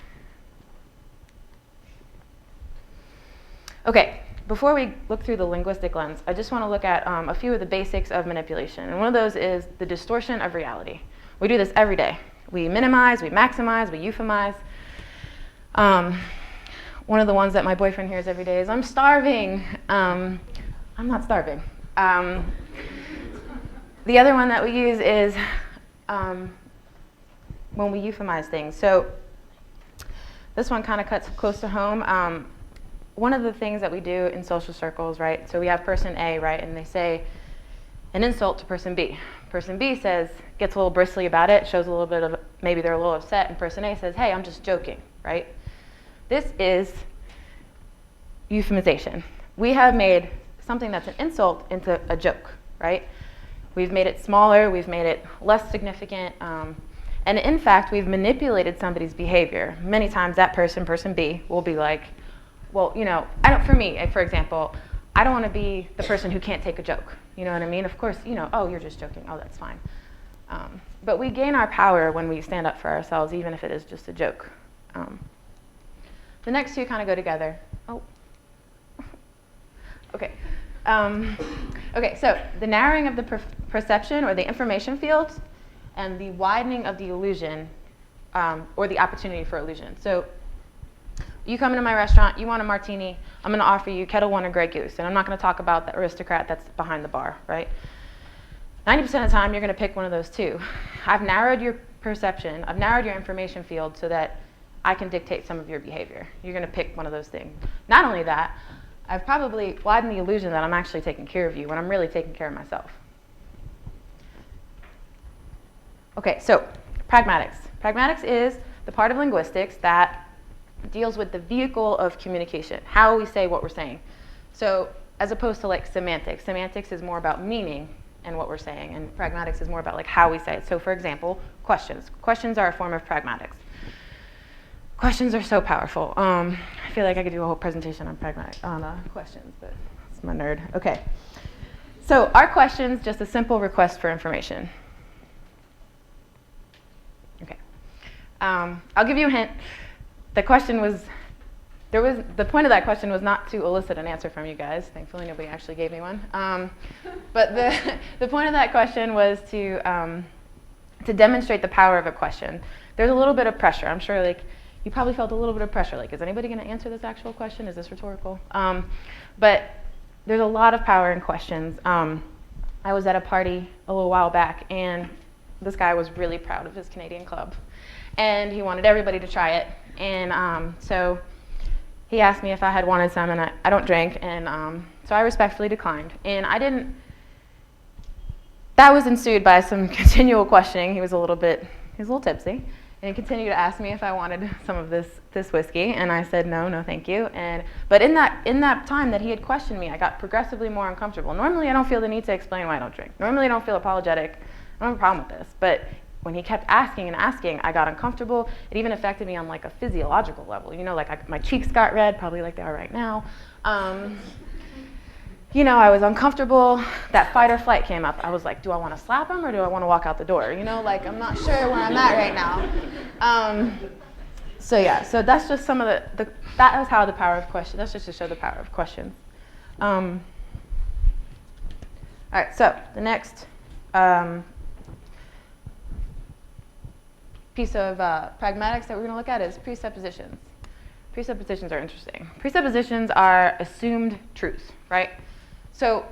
Okay, before we look through the linguistic lens, I just want to look at a few of the basics of manipulation. And one of those is the distortion of reality. We do this every day. We minimize, we maximize, we euphemize. One of the ones that my boyfriend hears every day is, I'm starving. I'm not starving. The other one that we use is when we euphemize things. So This one kind of cuts close to home. One of the things that we do in social circles, right? So we have person A, right? And they say an insult to person B. Person B says, gets a little bristly about it, shows a little bit of, maybe they're a little upset, and person A says, hey, I'm just joking, right? This is euphemization. We have made something that's an insult into a joke, right? We've made it smaller, we've made it less significant, and in fact, we've manipulated somebody's behavior. Many times that person B, will be like, well, you know, for me, for example, I don't want to be the person who can't take a joke. You know what I mean? Of course, you know, oh, you're just joking. Oh, that's fine. But we gain our power when we stand up for ourselves, even if it is just a joke. The next two kind of go together. Oh, okay. Okay, so the narrowing of the perception or the information field and the widening of the illusion or the opportunity for illusion. So you come into my restaurant, you want a martini, I'm going to offer you Kettle One or Grey Goose, and I'm not going to talk about the aristocrat that's behind the bar, right? 90% of the time, you're going to pick one of those two. I've narrowed your perception, I've narrowed your information field so that I can dictate some of your behavior. You're going to pick one of those things. Not only that, I've probably widened the illusion that I'm actually taking care of you when I'm really taking care of myself. Okay, so pragmatics. Pragmatics is the part of linguistics that deals with the vehicle of communication, how we say what we're saying. So as opposed to like semantics. Semantics is more about meaning and what we're saying, and pragmatics is more about like how we say it. So for example, questions. Questions are a form of pragmatics. Questions are so powerful. I feel like I could do a whole presentation on questions, but it's my nerd. Okay. So are questions just a simple request for information? Okay. I'll give you a hint. The question was, the point of that question was not to elicit an answer from you guys. Thankfully, nobody actually gave me one. But the point of that question was to demonstrate the power of a question. There's a little bit of pressure. I'm sure like you probably felt a little bit of pressure. Like, is anybody going to answer this actual question? Is this rhetorical? But there's a lot of power in questions. I was at a party a little while back, and this guy was really proud of his Canadian club. And he wanted everybody to try it. And so he asked me if I had wanted some, and I don't drink, and so I respectfully declined. And that was ensued by some continual questioning. He was a little tipsy, and he continued to ask me if I wanted some of this whiskey, and I said no, thank you. But in that time that he had questioned me, I got progressively more uncomfortable. Normally I don't feel the need to explain why I don't drink. Normally I don't feel apologetic. I don't have a problem with this, but when he kept asking and asking, I got uncomfortable. It even affected me on like a physiological level. You know, like my cheeks got red, probably like they are right now. You know, I was uncomfortable. That fight or flight came up. I was like, do I want to slap him or do I want to walk out the door? You know, like I'm not sure where I'm at right now. So yeah, so that's just some of that is how the power of question. That's just to show the power of questions. All right, so the next piece of pragmatics that we're going to look at is presuppositions. Presuppositions are interesting. Presuppositions are assumed truths, right? So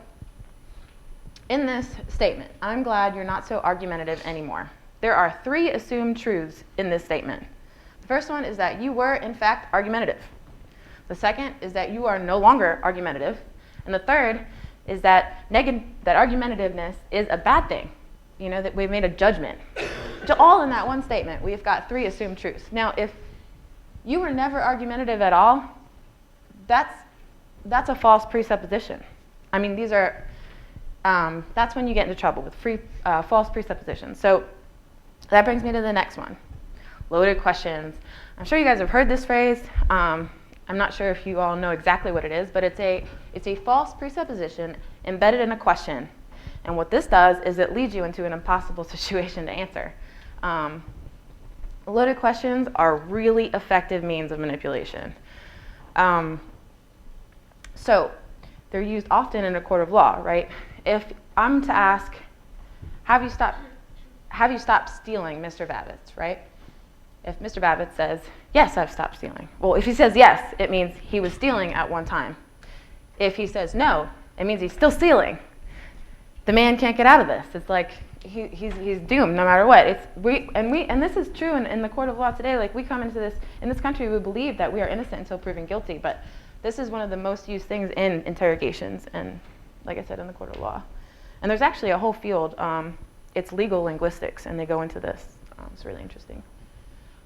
in this statement, I'm glad you're not so argumentative anymore. There are 3 assumed truths in this statement. The first one is that you were, in fact, argumentative. The second is that you are no longer argumentative. And the third is that argumentativeness is a bad thing. You know, that we've made a judgment. All in that one statement, we've got 3 assumed truths. Now, if you were never argumentative at all, that's a false presupposition. I mean, these are, that's when you get into trouble with false presuppositions. So that brings me to the next one, loaded questions. I'm sure you guys have heard this phrase. I'm not sure if you all know exactly what it is, but it's a false presupposition embedded in a question. And what this does is it leads you into an impossible situation to answer. Loaded questions are really effective means of manipulation. So they're used often in a court of law, right? If I'm to ask, have you stopped stealing, Mr. Babbitts, right? If Mr. Babbitts says, yes, I've stopped stealing. Well, if he says yes, it means he was stealing at one time. If he says no, it means he's still stealing. The man can't get out of this. It's like, he's doomed no matter what. And this is true in the court of law today. Like, we come into this, in this country, we believe that we are innocent until proven guilty, but this is one of the most used things in interrogations and, like I said, in the court of law. And there's actually a whole field, it's legal linguistics, and they go into this. It's really interesting.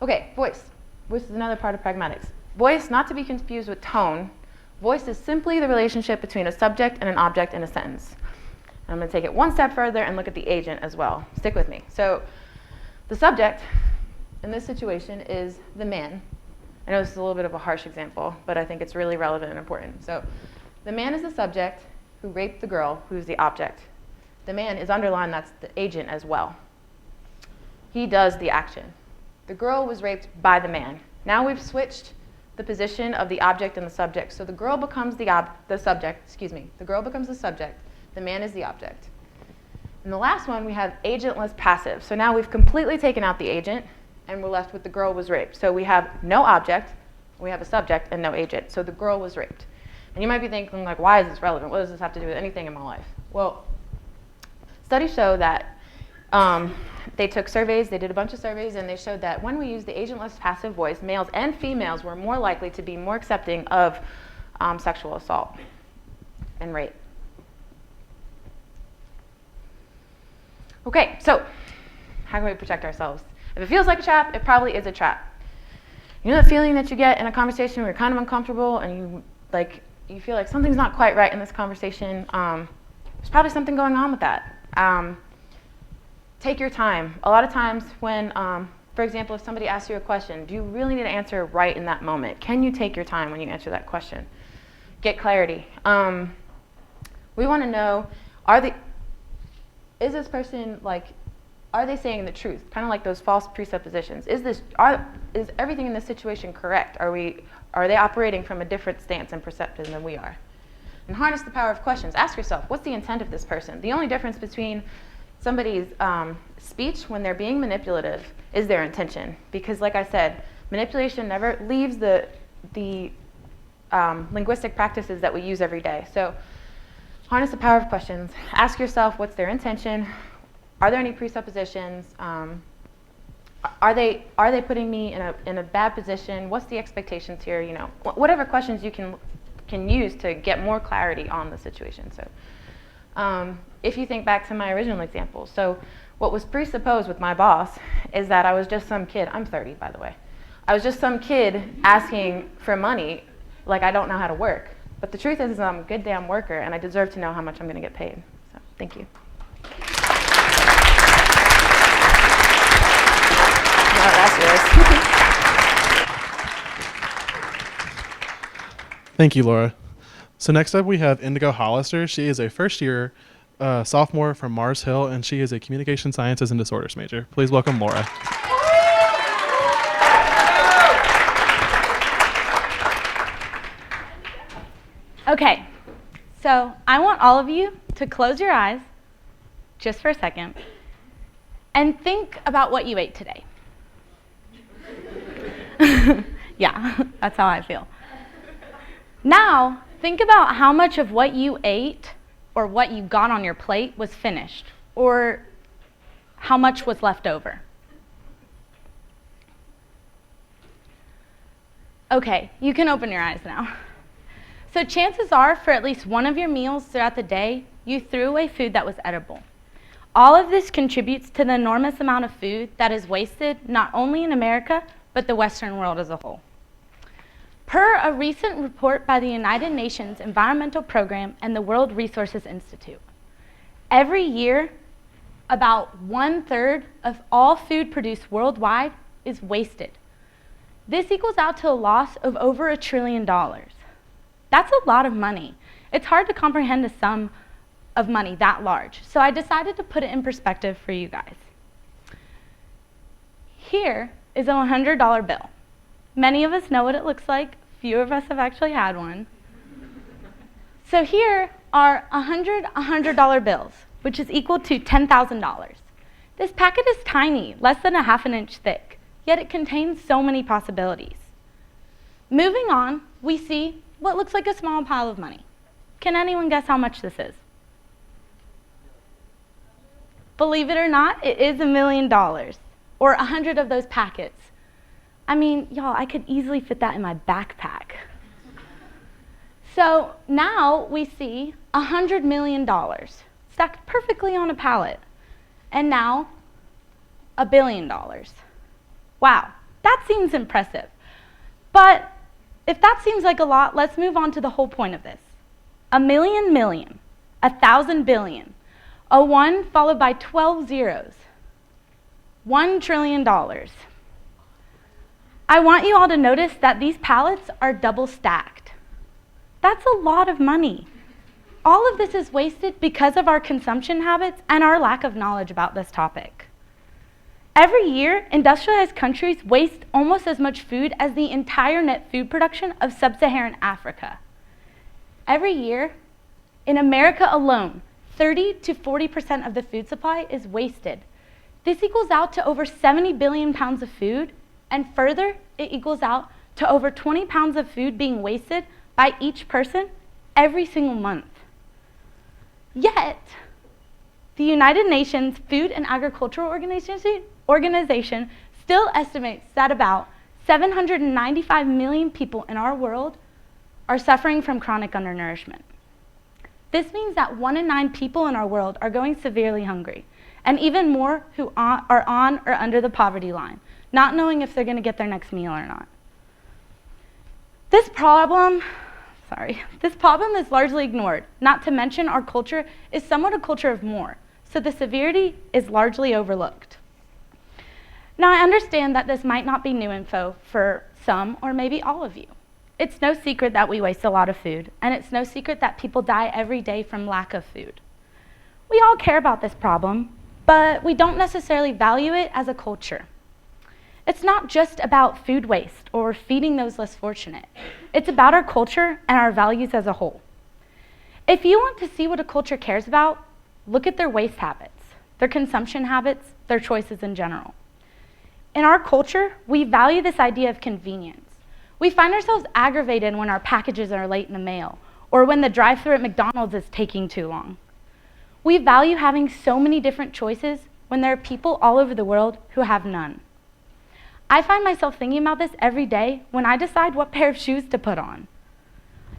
Okay, voice. Voice is another part of pragmatics. Voice, not to be confused with tone. Voice is simply the relationship between a subject and an object in a sentence. I'm going to take it one step further and look at the agent as well. Stick with me. So the subject in this situation is the man. I know this is a little bit of a harsh example, but I think it's really relevant and important. So the man is the subject who raped the girl, who's the object. The man is underlined, that's the agent as well. He does the action. The girl was raped by the man. Now we've switched the position of the object and the subject. So the girl becomes the subject, The girl becomes the subject. The man is the object. And the last one, we have agentless passive. So now we've completely taken out the agent, and we're left with the girl was raped. So we have no object, we have a subject, and no agent. So the girl was raped. And you might be thinking, like, why is this relevant? What does this have to do with anything in my life? Well, studies show that they took surveys, they did a bunch of surveys, and they showed that when we use the agentless passive voice, males and females were more likely to be more accepting of sexual assault and rape. Okay, so how can we protect ourselves? If it feels like a trap, it probably is a trap. You know that feeling that you get in a conversation where you're kind of uncomfortable and you feel like something's not quite right in this conversation? There's probably something going on with that. Take your time. A lot of times when, for example, if somebody asks you a question, do you really need to answer right in that moment? Can you take your time when you answer that question? Get clarity. We want to know, is this person, are they saying the truth? Kind of like those false presuppositions. Is everything in this situation correct? Are they operating from a different stance and perception than we are? And harness the power of questions. Ask yourself, what's the intent of this person? The only difference between somebody's speech when they're being manipulative is their intention. Because like I said, manipulation never leaves the linguistic practices that we use every day. So harness the power of questions. Ask yourself, what's their intention? Are there any presuppositions? Are they putting me in a bad position? What's the expectations here? You know, whatever questions you can use to get more clarity on the situation. So if you think back to my original example, so what was presupposed with my boss is that I was just some kid. I'm 30, by the way. I was just some kid asking for money like I don't know how to work. But the truth is I'm a good damn worker, and I deserve to know how much I'm going to get paid. So thank you. Thank you, Laura. So next up we have Indigo Hollister. She is a first-year sophomore from Mars Hill, and she is a communication sciences and disorders major. Please welcome Laura. Okay, so I want all of you to close your eyes just for a second and think about what you ate today. Yeah, that's how I feel. Now, think about how much of what you ate or what you got on your plate was finished, or how much was left over. Okay, you can open your eyes now. So chances are, for at least one of your meals throughout the day, you threw away food that was edible. All of this contributes to the enormous amount of food that is wasted, not only in America, but the Western world as a whole. Per a recent report by the United Nations Environmental Program and the World Resources Institute, every year, about 1/3 of all food produced worldwide is wasted. This equals out to a loss of over $1 trillion. That's a lot of money. It's hard to comprehend a sum of money that large, so I decided to put it in perspective for you guys. Here is a $100 bill. Many of us know what it looks like. Few of us have actually had one. So here are 100 $100 bills, which is equal to $10,000. This packet is tiny, less than 1/2 inch thick, yet it contains so many possibilities. Moving on, we see what looks like a small pile of money. Can anyone guess how much this is? believe it or not, it is $1 million, or 100 of those packets. I mean, y'all, I could easily fit that in my backpack. So now we see $100 million stacked perfectly on a pallet, and now $1 billion. Wow, that seems impressive. But if that seems like a lot, let's move on to the whole point of this. 1,000,000 million, 1,000 billion, a 1 followed by 12 zeros, $1 trillion. I want you all to notice that these pallets are double stacked. That's a lot of money. All of this is wasted because of our consumption habits and our lack of knowledge about this topic. Every year, industrialized countries waste almost as much food as the entire net food production of sub-Saharan Africa. Every year, in America alone, 30 to 40% of the food supply is wasted. This equals out to over 70 billion pounds of food, and further, it equals out to over 20 pounds of food being wasted by each person every single month. Yet, the United Nations Food and Agricultural Organization still estimates that about 795 million people in our world are suffering from chronic undernourishment. This means that 1 in 9 people in our world are going severely hungry, and even more who are on or under the poverty line, not knowing if they're going to get their next meal or not. This problem is largely ignored, not to mention our culture is somewhat a culture of more, so the severity is largely overlooked. Now, I understand that this might not be new info for some or maybe all of you. It's no secret that we waste a lot of food, and it's no secret that people die every day from lack of food. We all care about this problem, but we don't necessarily value it as a culture. It's not just about food waste or feeding those less fortunate. It's about our culture and our values as a whole. If you want to see what a culture cares about, look at their waste habits, their consumption habits, their choices in general. In our culture, we value this idea of convenience. We find ourselves aggravated when our packages are late in the mail, or when the drive-thru at McDonald's is taking too long. We value having so many different choices when there are people all over the world who have none. I find myself thinking about this every day when I decide what pair of shoes to put on.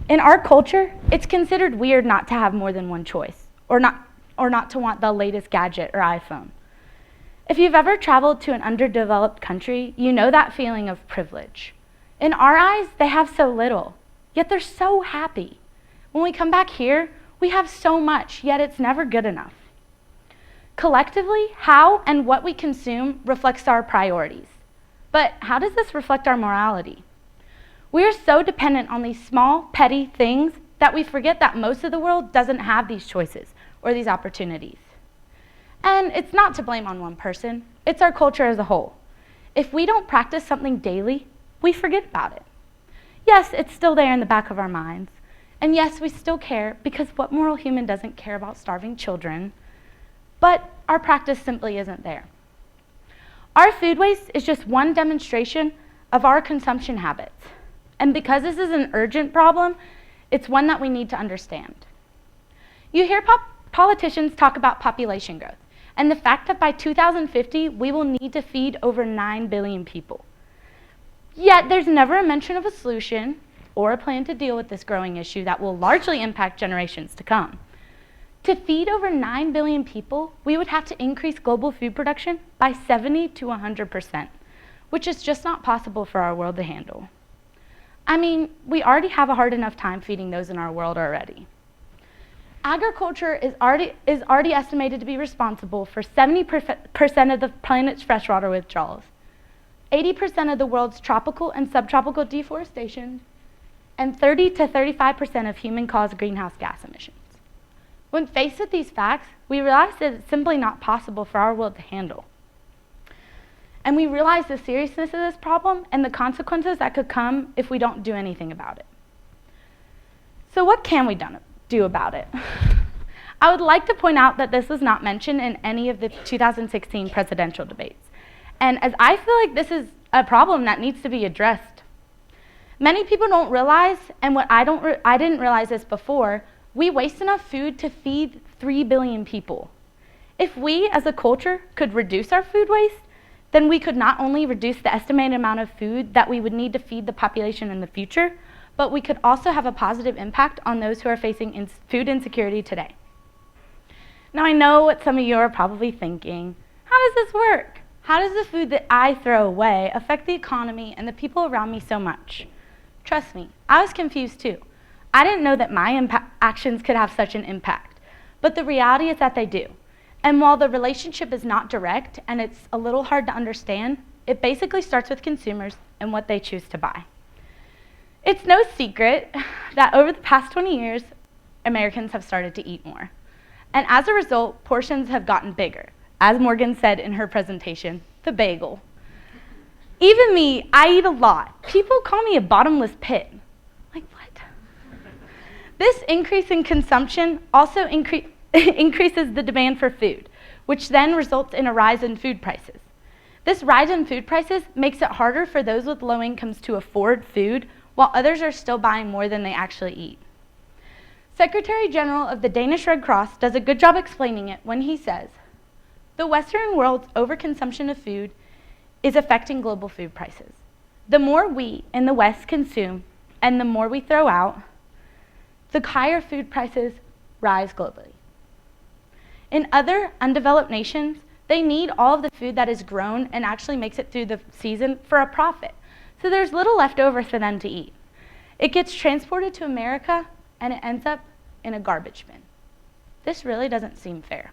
In our culture, it's considered weird not to have more than one choice, or not to want the latest gadget or iPhone. If you've ever traveled to an underdeveloped country, you know that feeling of privilege. In our eyes, they have so little, yet they're so happy. When we come back here, we have so much, yet it's never good enough. Collectively, how and what we consume reflects our priorities. But how does this reflect our morality? We are so dependent on these small, petty things that we forget that most of the world doesn't have these choices or these opportunities. And it's not to blame on one person, it's our culture as a whole. If we don't practice something daily, we forget about it. Yes, it's still there in the back of our minds. And yes, we still care, because what moral human doesn't care about starving children? But our practice simply isn't there. Our food waste is just one demonstration of our consumption habits. And because this is an urgent problem, it's one that we need to understand. You hear politicians talk about population growth, and the fact that by 2050, we will need to feed over 9 billion people. Yet there's never a mention of a solution or a plan to deal with this growing issue that will largely impact generations to come. To feed over 9 billion people, we would have to increase global food production by 70 to 100%, which is just not possible for our world to handle. I mean, we already have a hard enough time feeding those in our world already. Agriculture is already estimated to be responsible for 70% of the planet's freshwater withdrawals, 80% of the world's tropical and subtropical deforestation, and 30 to 35% of human-caused greenhouse gas emissions. When faced with these facts, we realize that it's simply not possible for our world to handle. And we realize the seriousness of this problem and the consequences that could come if we don't do anything about it. So what can we do about it? I would like to point out that this was not mentioned in any of the 2016 presidential debates. And as I feel like this is a problem that needs to be addressed. Many people don't realize, and I didn't realize this before, we waste enough food to feed 3 billion people. If we as a culture could reduce our food waste, then we could not only reduce the estimated amount of food that we would need to feed the population in the future, but we could also have a positive impact on those who are facing food insecurity today. Now I know what some of you are probably thinking. How does this work? How does the food that I throw away affect the economy and the people around me so much? Trust me, I was confused too. I didn't know that my actions could have such an impact, but the reality is that they do. And while the relationship is not direct and it's a little hard to understand, it basically starts with consumers and what they choose to buy. It's no secret that over the past 20 years, Americans have started to eat more. And as a result, portions have gotten bigger. As Morgan said in her presentation, the bagel. Even me, I eat a lot. People call me a bottomless pit. Like, what? This increase in consumption also increases the demand for food, which then results in a rise in food prices. This rise in food prices makes it harder for those with low incomes to afford food, while others are still buying more than they actually eat. Secretary General of the Danish Red Cross does a good job explaining it when he says, the Western world's overconsumption of food is affecting global food prices. The more we in the West consume and the more we throw out, the higher food prices rise globally. In other undeveloped nations, they need all of the food that is grown and actually makes it through the season for a profit. So there's little left over for them to eat. It gets transported to America and it ends up in a garbage bin. This really doesn't seem fair.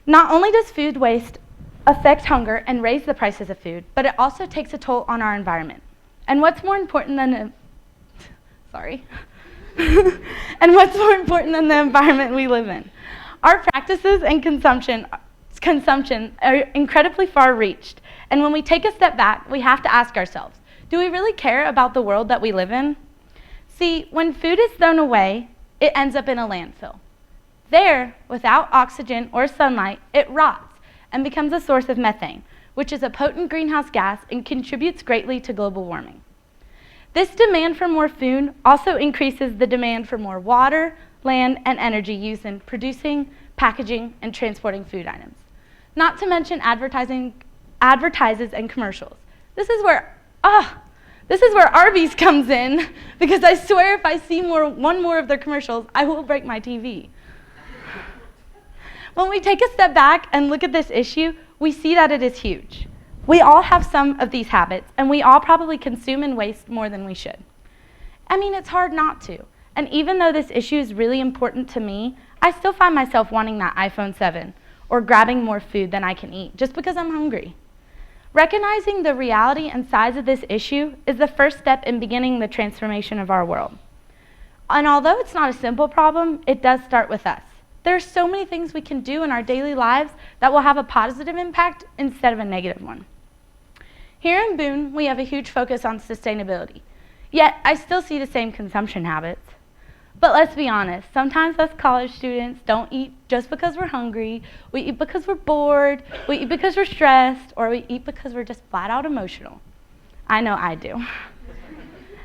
Not only does food waste affect hunger and raise the prices of food, but it also takes a toll on our environment. And what's more important than and what's more important than the environment we live in? Our practices and consumption are incredibly far-reached. And when we take a step back, we have to ask ourselves, do we really care about the world that we live in? See, when food is thrown away, it ends up in a landfill. There, without oxygen or sunlight, it rots and becomes a source of methane, which is a potent greenhouse gas and contributes greatly to global warming. This demand for more food also increases the demand for more water, land, and energy used in producing, packaging, and transporting food items. Not to mention advertises and commercials. This is where Arby's comes in, because I swear if I see one more of their commercials, I will break my TV. When we take a step back and look at this issue, we see that it is huge. We all have some of these habits, and we all probably consume and waste more than we should. I mean, it's hard not to. And even though this issue is really important to me, I still find myself wanting that iPhone 7 or grabbing more food than I can eat just because I'm hungry. Recognizing the reality and size of this issue is the first step in beginning the transformation of our world. And although it's not a simple problem, it does start with us. There are so many things we can do in our daily lives that will have a positive impact instead of a negative one. Here in Boone, we have a huge focus on sustainability. Yet, I still see the same consumption habits. But let's be honest, sometimes us college students don't eat just because we're hungry, we eat because we're bored, we eat because we're stressed, or we eat because we're just flat out emotional. I know I do.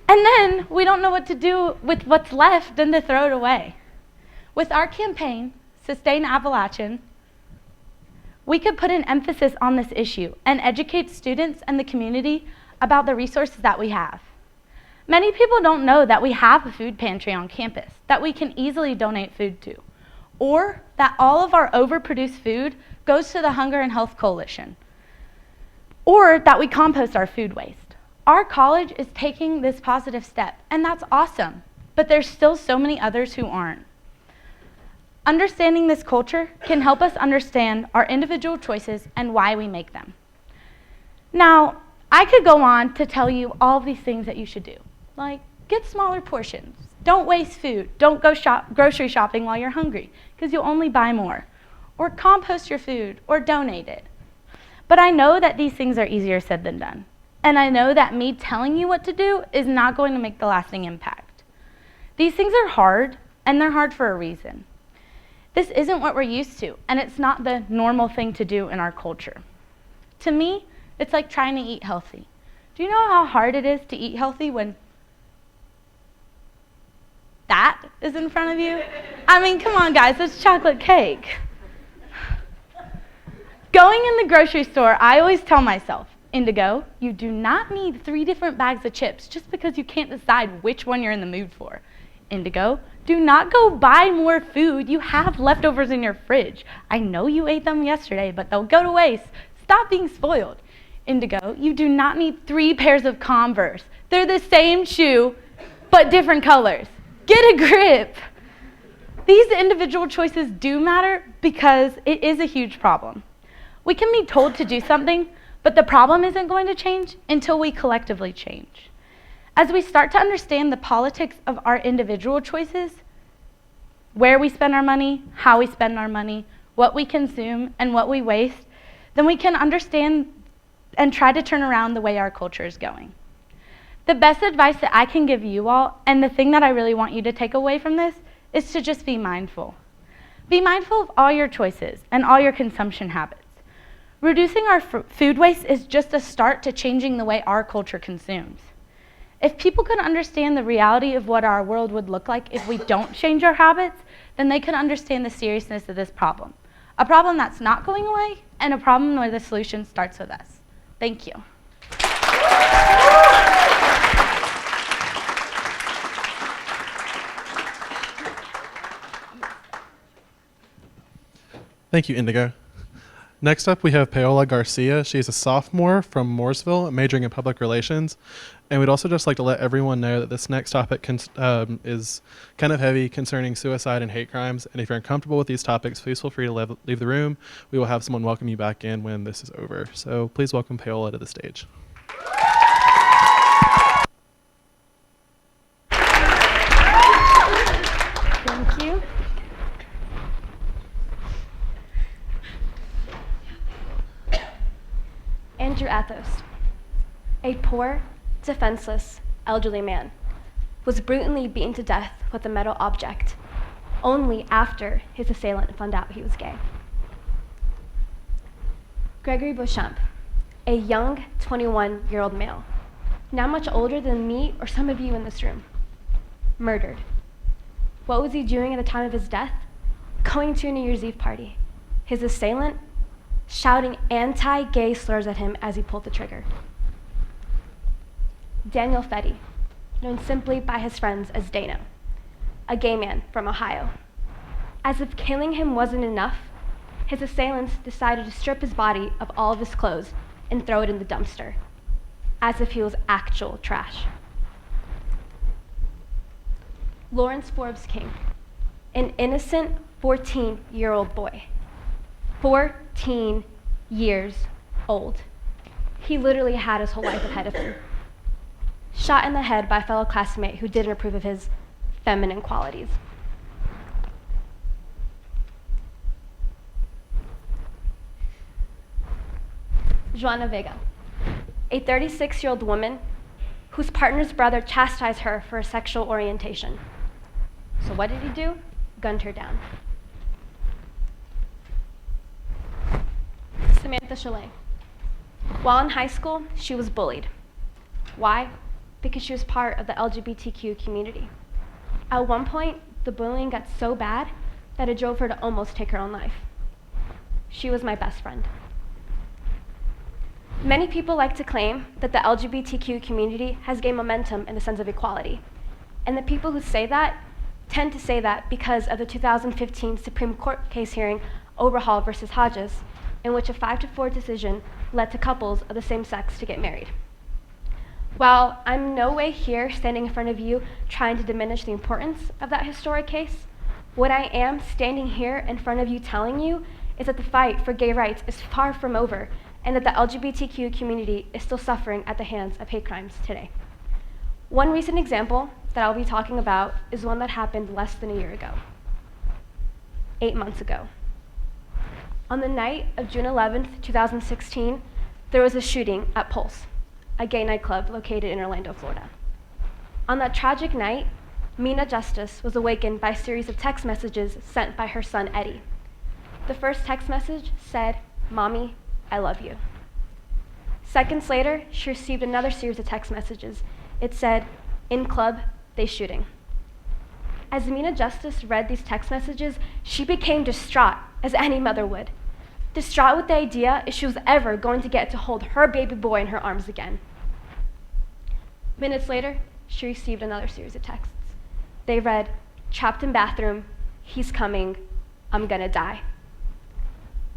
And then we don't know what to do with what's left than to throw it away. With our campaign, Sustain Appalachian, we could put an emphasis on this issue and educate students and the community about the resources that we have. Many people don't know that we have a food pantry on campus that we can easily donate food to, or that all of our overproduced food goes to the Hunger and Health Coalition, or that we compost our food waste. Our college is taking this positive step, and that's awesome, but there's still so many others who aren't. Understanding this culture can help us understand our individual choices and why we make them. Now, I could go on to tell you all of these things that you should do, like get smaller portions, don't waste food, don't go grocery shopping while you're hungry, because you'll only buy more, or compost your food, or donate it. But I know that these things are easier said than done, and I know that me telling you what to do is not going to make the lasting impact. These things are hard, and they're hard for a reason. This isn't what we're used to, and it's not the normal thing to do in our culture. To me, it's like trying to eat healthy. Do you know how hard it is to eat healthy when that is in front of you? I mean, come on guys, it's chocolate cake. Going in the grocery store, I always tell myself, Indigo, you do not need 3 different bags of chips just because you can't decide which one you're in the mood for. Indigo, do not go buy more food. You have leftovers in your fridge. I know you ate them yesterday, but they'll go to waste. Stop being spoiled. Indigo, you do not need 3 pairs of Converse. They're the same shoe, but different colors. Get a grip. These individual choices do matter because it is a huge problem. We can be told to do something, but the problem isn't going to change until we collectively change. As we start to understand the politics of our individual choices, where we spend our money, how we spend our money, what we consume, and what we waste, then we can understand and try to turn around the way our culture is going. The best advice that I can give you all, and the thing that I really want you to take away from this, is to just be mindful. Be mindful of all your choices and all your consumption habits. Reducing our food waste is just a start to changing the way our culture consumes. If people can understand the reality of what our world would look like if we don't change our habits, then they can understand the seriousness of this problem. A problem that's not going away, and a problem where the solution starts with us. Thank you. Thank you, Indigo. Next up, we have Paola Garcia. She's a sophomore from Mooresville, majoring in public relations. And we'd also just like to let everyone know that this next topic is kind of heavy, concerning suicide and hate crimes. And if you're uncomfortable with these topics, please feel free to leave the room. We will have someone welcome you back in when this is over. So please welcome Paola to the stage. Thank you. Andrew Athos, a poor, defenseless, elderly man, was brutally beaten to death with a metal object only after his assailant found out he was gay. Gregory Beauchamp, a young 21-year-old male, not much older than me or some of you in this room, murdered. What was he doing at the time of his death? Going to a New Year's Eve party. His assailant shouting anti-gay slurs at him as he pulled the trigger. Daniel Fetty, known simply by his friends as Dano, a gay man from Ohio. As if killing him wasn't enough, his assailants decided to strip his body of all of his clothes and throw it in the dumpster, as if he was actual trash. Lawrence Forbes King, an innocent 14-year-old boy. 14 years old. He literally had his whole life ahead of him. Shot in the head by a fellow classmate who didn't approve of his feminine qualities. Joanna Vega, a 36-year-old woman whose partner's brother chastised her for her sexual orientation. So what did he do? Gunned her down. Samantha Chalet. While in high school, she was bullied. Why? Because she was part of the LGBTQ community. At one point, the bullying got so bad that it drove her to almost take her own life. She was my best friend. Many people like to claim that the LGBTQ community has gained momentum in the sense of equality. And the people who say that tend to say that because of the 2015 Supreme Court case hearing Oberhall versus Hodges, in which a 5-4 decision led to couples of the same sex to get married. While I'm no way here standing in front of you trying to diminish the importance of that historic case, what I am standing here in front of you telling you is that the fight for gay rights is far from over and that the LGBTQ community is still suffering at the hands of hate crimes today. One recent example that I'll be talking about is one that happened less than a year ago, 8 months ago. On the night of June 11th, 2016, there was a shooting at Pulse, a gay nightclub located in Orlando, Florida. On that tragic night, Mina Justice was awakened by a series of text messages sent by her son, Eddie. The first text message said, "Mommy, I love you." Seconds later, she received another series of text messages. It said, "In club, they shooting." As Mina Justice read these text messages, she became distraught, as any mother would. distraught with the idea if she was ever going to get to hold her baby boy in her arms again. Minutes later, she received another series of texts. They read, "Trapped in bathroom, he's coming, I'm gonna die."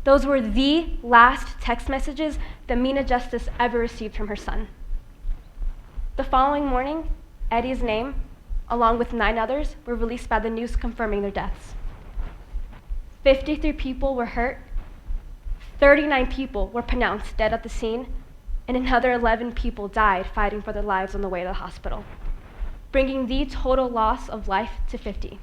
Those were the last text messages that Mina Justice ever received from her son. The following morning, Eddie's name, along with 9 others, were released by the news confirming their deaths. 53 people were hurt, 39 people were pronounced dead at the scene, and another 11 people died fighting for their lives on the way to the hospital, bringing the total loss of life to 50.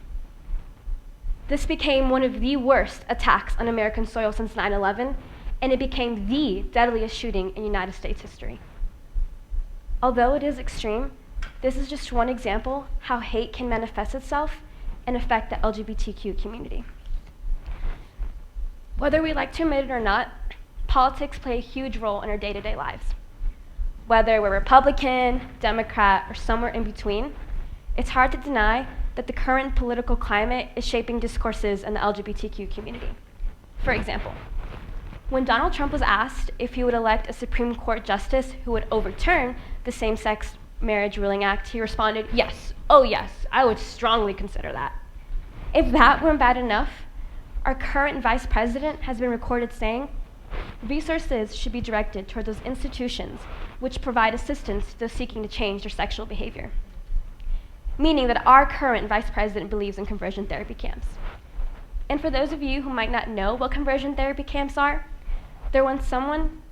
This became one of the worst attacks on American soil since 9/11, and it became the deadliest shooting in United States history. Although it is extreme, this is just one example how hate can manifest itself and affect the LGBTQ community. Whether we like to admit it or not, politics play a huge role in our day-to-day lives. Whether we're Republican, Democrat, or somewhere in between, it's hard to deny that the current political climate is shaping discourses in the LGBTQ community. For example, when Donald Trump was asked if he would elect a Supreme Court justice who would overturn the Same-Sex Marriage Ruling Act, he responded, "Yes, oh yes, I would strongly consider that." If that weren't bad enough, our current vice president has been recorded saying, "Resources should be directed toward those institutions which provide assistance to those seeking to change their sexual behavior." Meaning that our current vice president believes in conversion therapy camps. And for those of you who might not know what conversion therapy camps are, they're when someone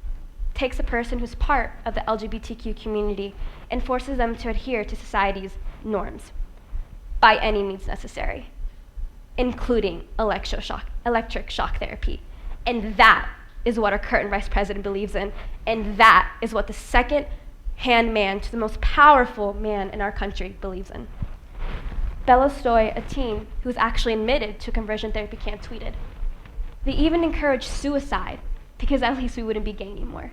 takes a person who's part of the LGBTQ community and forces them to adhere to society's norms by any means necessary, including electric shock therapy. And that is what our current vice president believes in, and that is what the second-hand man to the most powerful man in our country believes in. Bella Stoy, a teen who's actually admitted to a conversion therapy camp, tweeted, "They even encourage suicide because at least we wouldn't be gay anymore.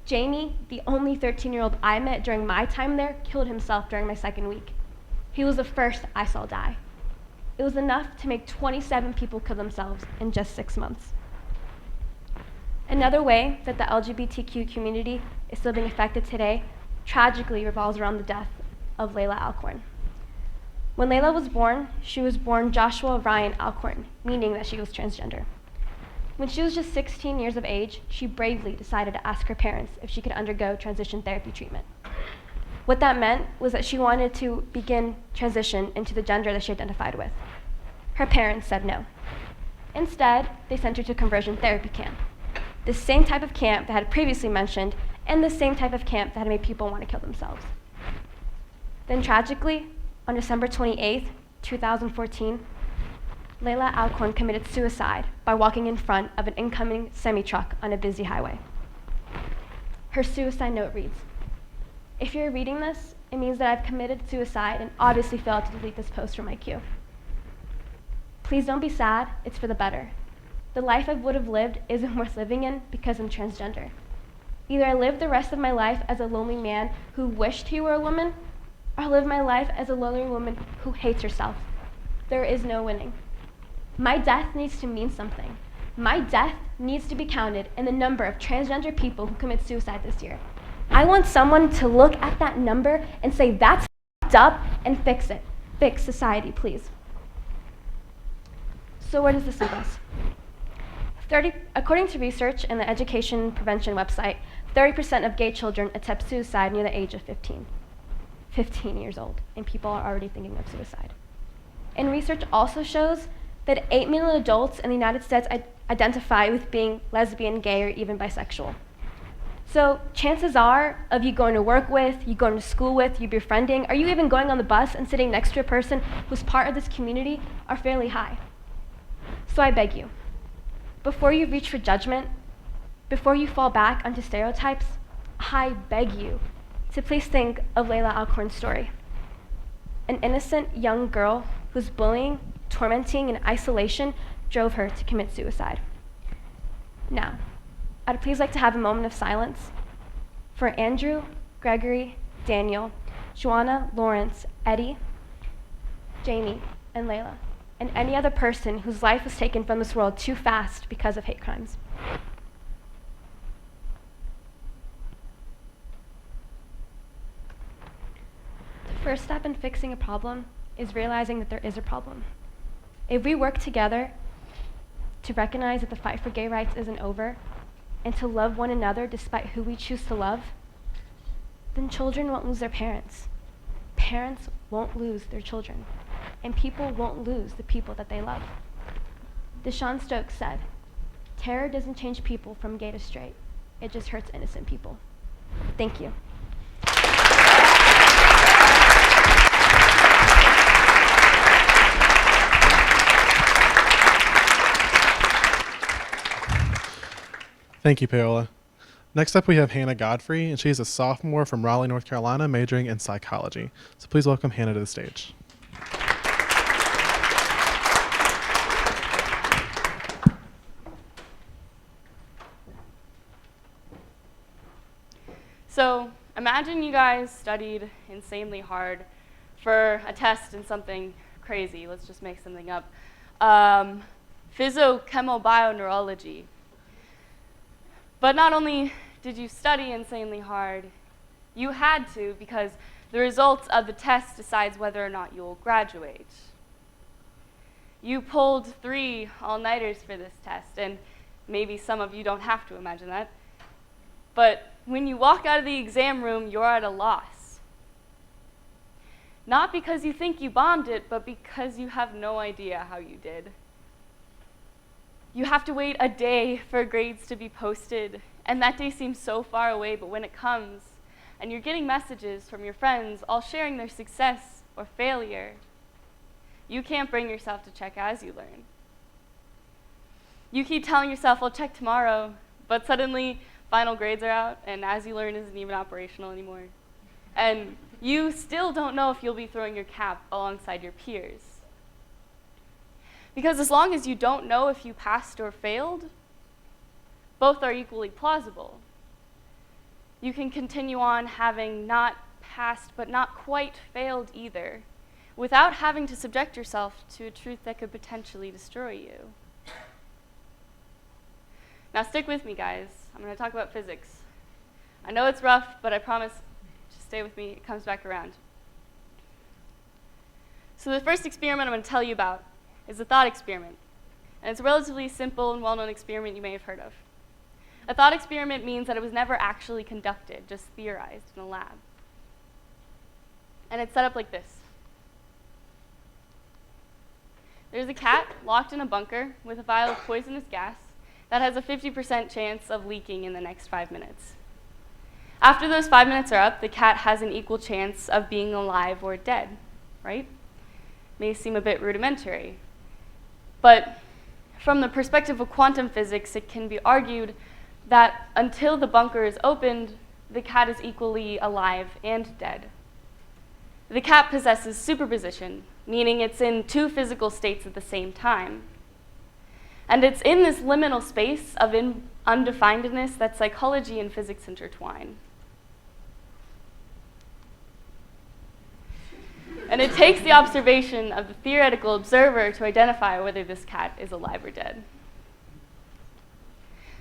Jamie, the only 13-year-old I met during my time there, killed himself during my second week. He was the first I saw die. It was enough to make 27 people kill themselves in just 6 months." Another way that the LGBTQ community is still being affected today tragically revolves around the death of Layla Alcorn. When Layla was born, she was born Joshua Ryan Alcorn, meaning that she was transgender. When she was just 16 years of age, she bravely decided to ask her parents if she could undergo transition therapy treatment. What that meant was that she wanted to begin transition into the gender that she identified with. Her parents said no. Instead, they sent her to conversion therapy camp, the same type of camp that I had previously mentioned, and the same type of camp that had made people want to kill themselves. Then tragically, on December 28th, 2014, Layla Alcorn committed suicide by walking in front of an incoming semi-truck on a busy highway. Her suicide note reads, "If you're reading this, it means that I've committed suicide and obviously failed to delete this post from my queue. Please don't be sad, it's for the better. The life I would have lived isn't worth living in because I'm transgender. Either I live the rest of my life as a lonely man who wished he were a woman, or live my life as a lonely woman who hates herself. There is no winning. My death needs to mean something. My death needs to be counted in the number of transgender people who commit suicide this year. I want someone to look at that number and say, that's f***ed up, and fix it. Fix society, please." So where does this leave us? According to research in the Education Prevention website, 30% of gay children attempt suicide near the age of 15 years old, and people are already thinking of suicide. And research also shows that 8 million adults in the United States identify with being lesbian, gay, or even bisexual. So chances are of you going to work with, you going to school with, you befriending, or you even going on the bus and sitting next to a person who's part of this community are fairly high. So I beg you, before you reach for judgment, before you fall back onto stereotypes, I beg you to please think of Layla Alcorn's story. An innocent young girl whose bullying, tormenting, and isolation drove her to commit suicide. Now, I'd please like to have a moment of silence for Andrew, Gregory, Daniel, Joanna, Lawrence, Eddie, Jamie, and Layla, and any other person whose life was taken from this world too fast because of hate crimes. The first step in fixing a problem is realizing that there is a problem. If we work together to recognize that the fight for gay rights isn't over, and to love one another despite who we choose to love, then children won't lose their parents. Parents won't lose their children. And people won't lose the people that they love. Deshaun Stokes said, "Terror doesn't change people from gay to straight. It just hurts innocent people." Thank you. Thank you, Paola. Next up, we have Hannah Godfrey, and she is a sophomore from Raleigh, North Carolina, majoring in psychology. So please welcome Hannah to the stage. So imagine you guys studied insanely hard for a test in something crazy. Let's just make something up. Physochem-bioneurology. But not only did you study insanely hard, you had to, because the results of the test decides whether or not you'll graduate. You pulled 3 all-nighters for this test, and maybe some of you don't have to imagine that. But when you walk out of the exam room, you're at a loss. Not because you think you bombed it, but because you have no idea how you did. You have to wait a day for grades to be posted, and that day seems so far away, but when it comes, and you're getting messages from your friends all sharing their success or failure, you can't bring yourself to check as you learn. You keep telling yourself, "I'll check tomorrow," but suddenly final grades are out, and as you learn isn't even operational anymore. And you still don't know if you'll be throwing your cap alongside your peers. Because as long as you don't know if you passed or failed, both are equally plausible. You can continue on having not passed but not quite failed either, without having to subject yourself to a truth that could potentially destroy you. Now stick with me, guys. I'm going to talk about physics. I know it's rough, but I promise, just stay with me, it comes back around. So the first experiment I'm going to tell you about is a thought experiment. And it's a relatively simple and well-known experiment you may have heard of. A thought experiment means that it was never actually conducted, just theorized in a lab. And it's set up like this. There's a cat locked in a bunker with a vial of poisonous gas that has a 50% chance of leaking in the next 5 minutes. After those 5 minutes are up, the cat has an equal chance of being alive or dead, right? May seem a bit rudimentary. But from the perspective of quantum physics, it can be argued that until the bunker is opened, the cat is equally alive and dead. The cat possesses superposition, meaning it's in 2 physical states at the same time. And it's in this liminal space of undefinedness that psychology and physics intertwine. And it takes the observation of the theoretical observer to identify whether this cat is alive or dead.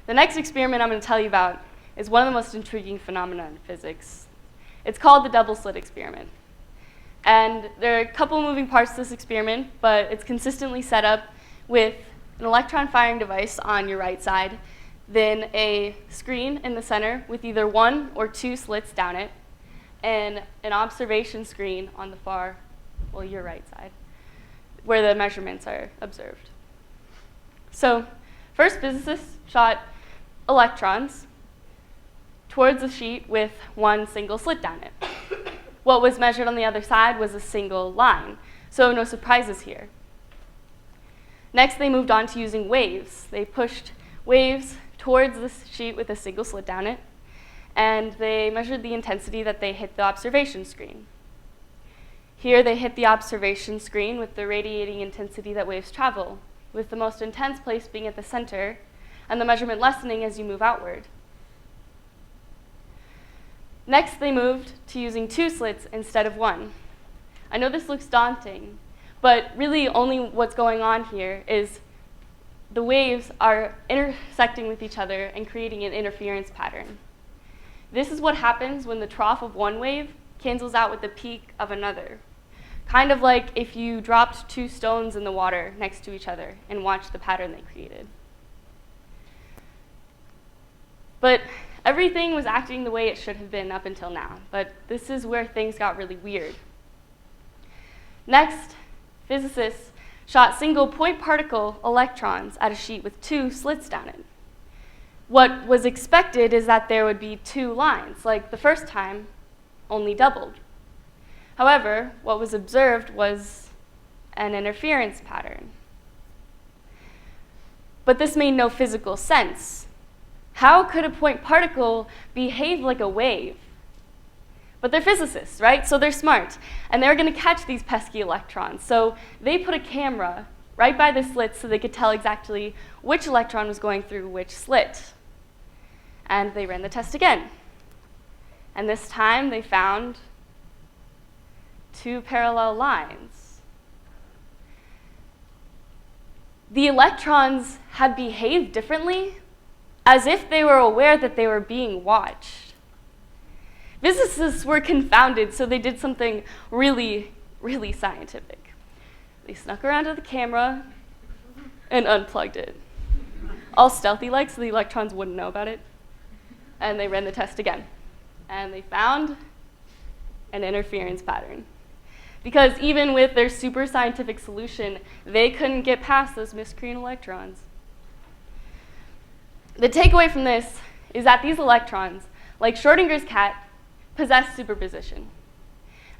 The next experiment I'm going to tell you about is one of the most intriguing phenomena in physics. It's called the double slit experiment. And there are a couple moving parts to this experiment, but it's consistently set up with an electron firing device on your right side, then a screen in the center with either 1 or 2 slits down it, and an observation screen on the far, well, your right side, where the measurements are observed. So first, physicists shot electrons towards the sheet with 1 single slit down it. What was measured on the other side was a single line, so no surprises here. Next, they moved on to using waves. They pushed waves towards the sheet with a single slit down it, and they measured the intensity that they hit the observation screen. Here, they hit the observation screen with the radiating intensity that waves travel, with the most intense place being at the center, and the measurement lessening as you move outward. Next, they moved to using 2 slits instead of 1. I know this looks daunting, but really only what's going on here is the waves are intersecting with each other and creating an interference pattern. This is what happens when the trough of one wave cancels out with the peak of another. Kind of like if you dropped two stones in the water next to each other and watched the pattern they created. But everything was acting the way it should have been up until now, but this is where things got really weird. Next, physicists shot single point particle electrons at a sheet with two slits down it. What was expected is that there would be two lines, like the first time, only doubled. However, what was observed was an interference pattern. But this made no physical sense. How could a point particle behave like a wave? But they're physicists, right? So they're smart. And they're going to catch these pesky electrons. So they put a camera right by the slit so they could tell exactly which electron was going through which slit. And they ran the test again. And this time they found two parallel lines. The electrons had behaved differently, as if they were aware that they were being watched. Physicists were confounded, so they did something really, really scientific. They snuck around to the camera and unplugged it. All stealthy-like, so the electrons wouldn't know about it. And they ran the test again. And they found an interference pattern. Because even with their super scientific solution, they couldn't get past those miscreant electrons. The takeaway from this is that these electrons, like Schrödinger's cat, possess superposition.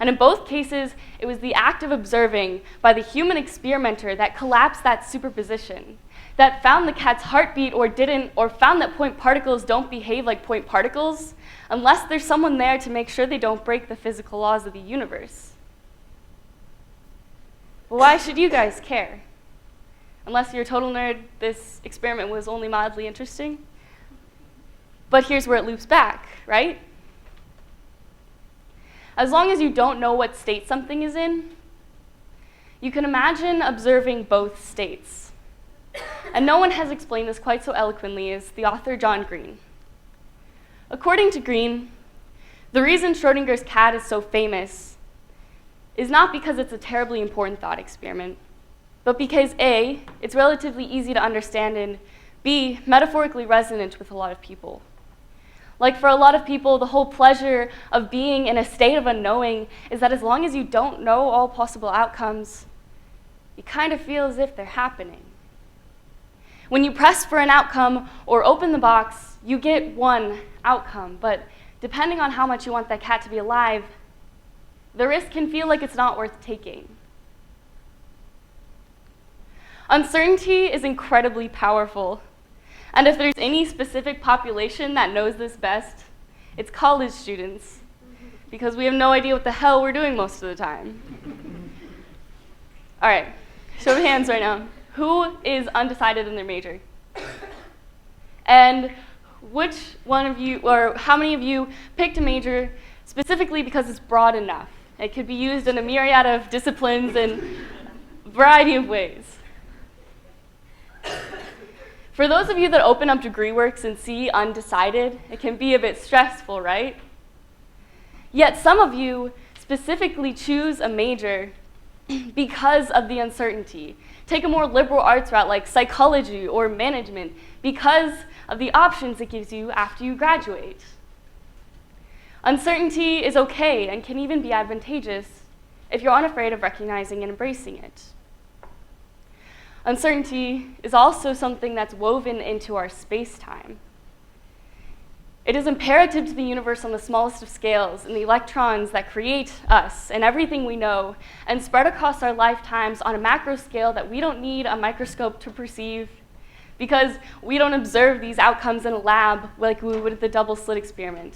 And in both cases, it was the act of observing by the human experimenter that collapsed that superposition, that found the cat's heartbeat or didn't, or found that point particles don't behave like point particles unless there's someone there to make sure they don't break the physical laws of the universe. But why should you guys care? Unless you're a total nerd, this experiment was only mildly interesting. But here's where it loops back, right? As long as you don't know what state something is in, you can imagine observing both states. And no one has explained this quite so eloquently as the author John Green. According to Green, the reason Schrödinger's cat is so famous is not because it's a terribly important thought experiment, but because A, it's relatively easy to understand, and B, metaphorically resonant with a lot of people. Like for a lot of people, the whole pleasure of being in a state of unknowing is that as long as you don't know all possible outcomes, you kind of feel as if they're happening. When you press for an outcome or open the box, you get one outcome, but depending on how much you want that cat to be alive, the risk can feel like it's not worth taking. Uncertainty is incredibly powerful. And if there's any specific population that knows this best, it's college students, because we have no idea what the hell we're doing most of the time. All right, show of hands right now. Who is undecided in their major? And which one of you, or how many of you picked a major specifically because it's broad enough? It could be used in a myriad of disciplines and a variety of ways. For those of you that open up DegreeWorks and see undecided, it can be a bit stressful, right? Yet some of you specifically choose a major because of the uncertainty. Take a more liberal arts route like psychology or management because of the options it gives you after you graduate. Uncertainty is okay and can even be advantageous if you're unafraid of recognizing and embracing it. Uncertainty is also something that's woven into our space-time. It is imperative to the universe on the smallest of scales, and the electrons that create us and everything we know, and spread across our lifetimes on a macro scale that we don't need a microscope to perceive, because we don't observe these outcomes in a lab like we would at the double slit experiment.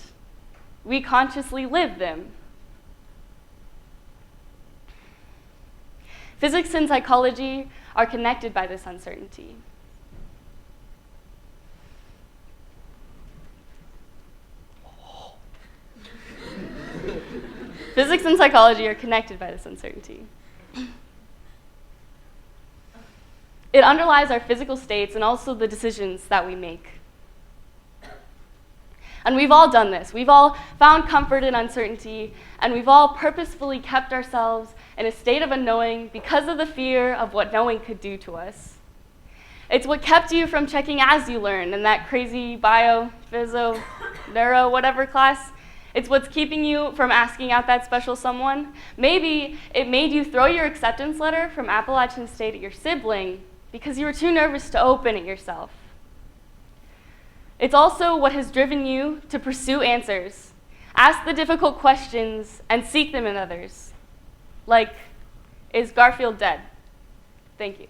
We consciously live them. Physics and psychology are connected by this uncertainty. Physics and psychology are connected by this uncertainty. It underlies our physical states and also the decisions that we make. And we've all done this. We've all found comfort in uncertainty, and we've all purposefully kept ourselves in a state of unknowing because of the fear of what knowing could do to us. It's what kept you from checking as you learn in that crazy bio, physio, neuro, whatever class. It's what's keeping you from asking out that special someone. Maybe it made you throw your acceptance letter from Appalachian State at your sibling because you were too nervous to open it yourself. It's also what has driven you to pursue answers, ask the difficult questions, and seek them in others. Like, is Garfield dead? Thank you.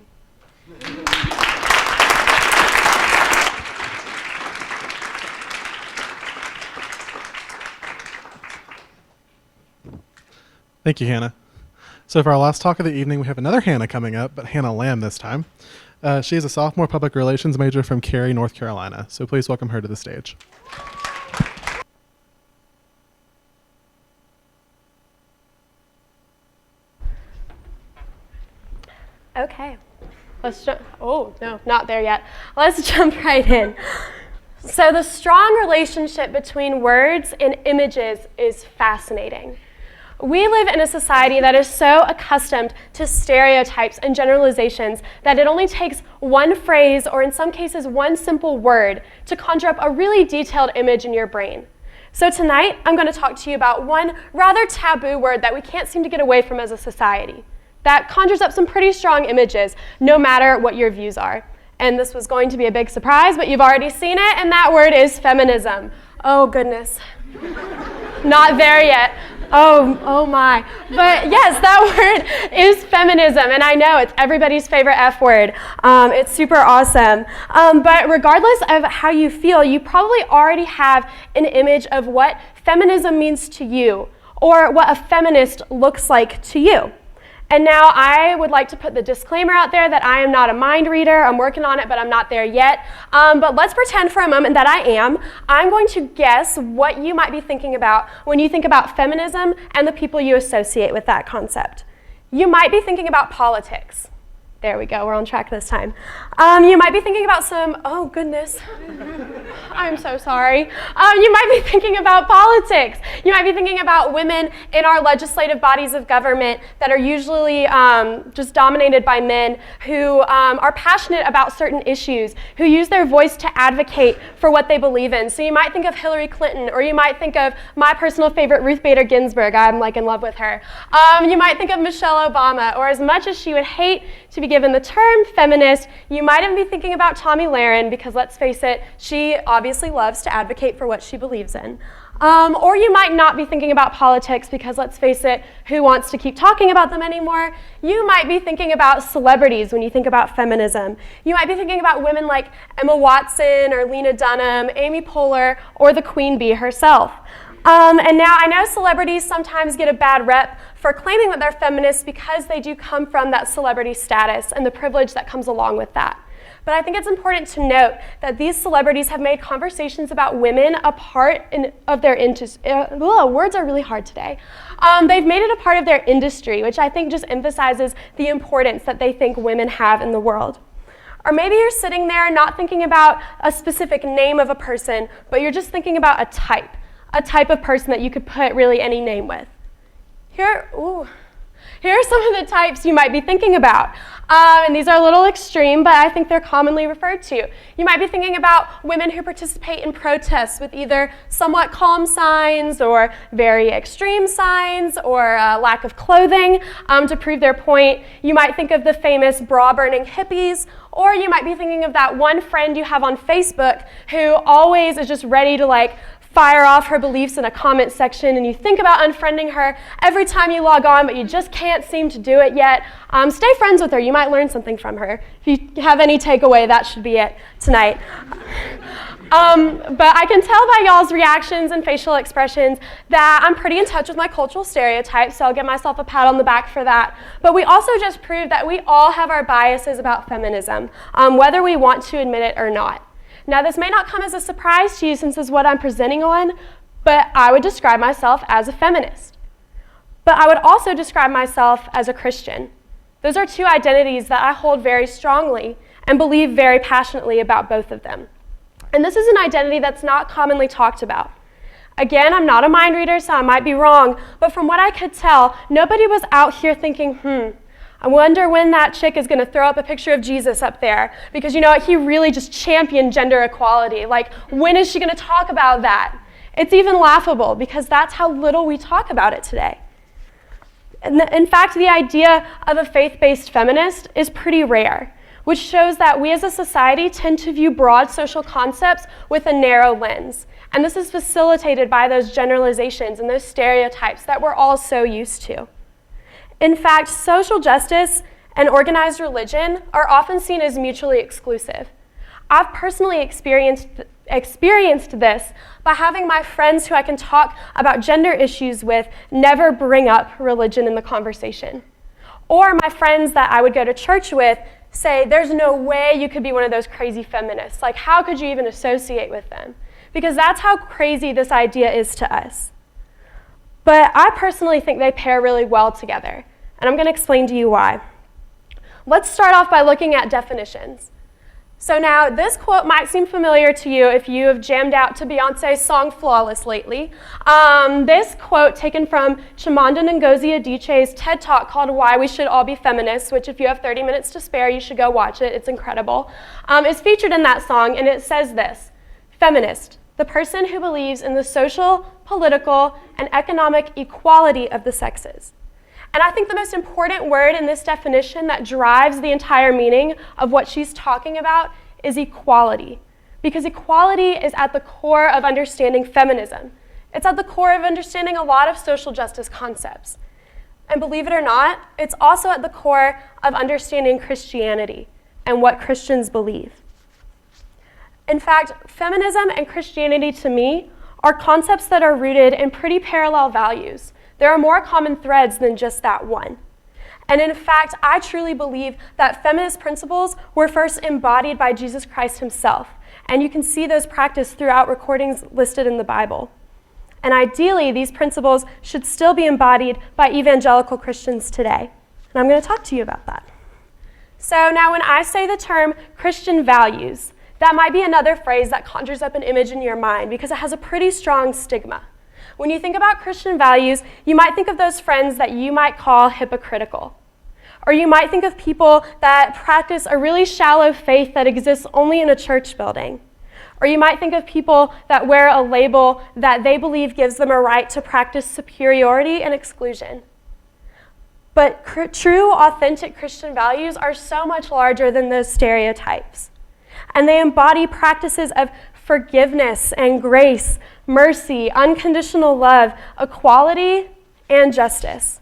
Thank you, Hannah. So for our last talk of the evening, we have another Hannah coming up, but Hannah Lamb this time. She is a sophomore public relations major from Cary, North Carolina. So please welcome her to the stage. Okay, let's jump. Oh, no, not there yet. Let's jump right in. So the strong relationship between words and images is fascinating. We live in a society that is so accustomed to stereotypes and generalizations that it only takes one phrase, or in some cases one simple word, to conjure up a really detailed image in your brain. So tonight, I'm going to talk to you about one rather taboo word that we can't seem to get away from as a society, that conjures up some pretty strong images, no matter what your views are. And this was going to be a big surprise, but you've already seen it, and that word is feminism. Oh, goodness. Not there yet. Oh my. But yes, that word is feminism, and I know it's everybody's favorite F word. It's super awesome. But regardless of how you feel, you probably already have an image of what feminism means to you, or what a feminist looks like to you. And now I would like to put the disclaimer out there that I am not a mind reader. I'm working on it, but I'm not there yet. But let's pretend for a moment that I am. I'm going to guess what you might be thinking about when you think about feminism and the people you associate with that concept. You might be thinking about politics. There we go, we're on track this time. You might be thinking about some, oh goodness, I'm so sorry. You might be thinking about politics. You might be thinking about women in our legislative bodies of government that are usually just dominated by men who are passionate about certain issues, who use their voice to advocate for what they believe in. So you might think of Hillary Clinton, or you might think of my personal favorite, Ruth Bader Ginsburg. I'm like in love with her. You might think of Michelle Obama, or as much as she would hate to be given the term feminist, you might even be thinking about Tomi Lahren, because let's face it, she obviously loves to advocate for what she believes in. Or you might not be thinking about politics, because let's face it, who wants to keep talking about them anymore? You might be thinking about celebrities when you think about feminism. You might be thinking about women like Emma Watson, or Lena Dunham, Amy Poehler, or the Queen Bee herself. And now I know celebrities sometimes get a bad rep for claiming that they're feminists because they do come from that celebrity status and the privilege that comes along with that. But I think it's important to note that these celebrities have made conversations about women a part of their industry. Words are really hard today. They've made it a part of their industry, which I think just emphasizes the importance that they think women have in the world. Or maybe you're sitting there not thinking about a specific name of a person, but you're just thinking about a type of person that you could put really any name with. Here are some of the types you might be thinking about. And these are a little extreme, but I think they're commonly referred to. You might be thinking about women who participate in protests with either somewhat calm signs or very extreme signs, or lack of clothing to prove their point. You might think of the famous bra-burning hippies, or you might be thinking of that one friend you have on Facebook who always is just ready to fire off her beliefs in a comment section, and you think about unfriending her every time you log on, but you just can't seem to do it yet. Stay friends with her. You might learn something from her. If you have any takeaway, that should be it tonight. But I can tell by y'all's reactions and facial expressions that I'm pretty in touch with my cultural stereotypes, so I'll give myself a pat on the back for that. But we also just proved that we all have our biases about feminism, whether we want to admit it or not. Now, this may not come as a surprise to you since this is what I'm presenting on, but I would describe myself as a feminist. But I would also describe myself as a Christian. Those are two identities that I hold very strongly and believe very passionately about both of them. And this is an identity that's not commonly talked about. Again, I'm not a mind reader, so I might be wrong, but from what I could tell, nobody was out here thinking, I wonder when that chick is going to throw up a picture of Jesus up there, because you know what, he really just championed gender equality. Like, when is she going to talk about that? It's even laughable, because that's how little we talk about it today. In fact, the idea of a faith-based feminist is pretty rare, which shows that we as a society tend to view broad social concepts with a narrow lens. And this is facilitated by those generalizations and those stereotypes that we're all so used to. In fact, social justice and organized religion are often seen as mutually exclusive. I've personally experienced this by having my friends who I can talk about gender issues with never bring up religion in the conversation. Or my friends that I would go to church with say, there's no way you could be one of those crazy feminists. Like, how could you even associate with them? Because that's how crazy this idea is to us. But I personally think they pair really well together, and I'm going to explain to you why. Let's start off by looking at definitions. So now, this quote might seem familiar to you if you have jammed out to Beyonce's song Flawless lately. This quote, taken from Chimamanda Ngozi Adichie's TED Talk called Why We Should All Be Feminists, which if you have 30 minutes to spare, you should go watch it. It's incredible. Is featured in that song, and it says this: feminist, the person who believes in the social, political, and economic equality of the sexes. And I think the most important word in this definition that drives the entire meaning of what she's talking about is equality. Because equality is at the core of understanding feminism. It's at the core of understanding a lot of social justice concepts. And believe it or not, it's also at the core of understanding Christianity and what Christians believe. In fact, feminism and Christianity to me are concepts that are rooted in pretty parallel values. There are more common threads than just that one. And in fact, I truly believe that feminist principles were first embodied by Jesus Christ himself. And you can see those practiced throughout recordings listed in the Bible. And ideally, these principles should still be embodied by evangelical Christians today. And I'm going to talk to you about that. So now when I say the term Christian values, that might be another phrase that conjures up an image in your mind because it has a pretty strong stigma. When you think about Christian values, you might think of those friends that you might call hypocritical. Or you might think of people that practice a really shallow faith that exists only in a church building. Or you might think of people that wear a label that they believe gives them a right to practice superiority and exclusion. But true, authentic Christian values are so much larger than those stereotypes. And they embody practices of forgiveness and grace, mercy, unconditional love, equality, and justice.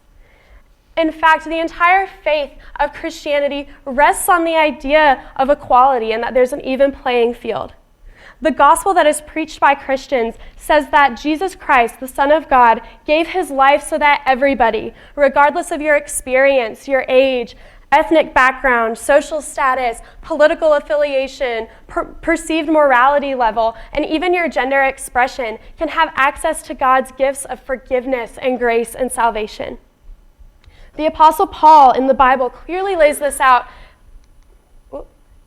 In fact, the entire faith of Christianity rests on the idea of equality and that there's an even playing field. The gospel that is preached by Christians says that Jesus Christ, the Son of God, gave his life so that everybody, regardless of your experience, your age, ethnic background, social status, political affiliation, perceived morality level, and even your gender expression can have access to God's gifts of forgiveness and grace and salvation. The Apostle Paul in the Bible clearly lays this out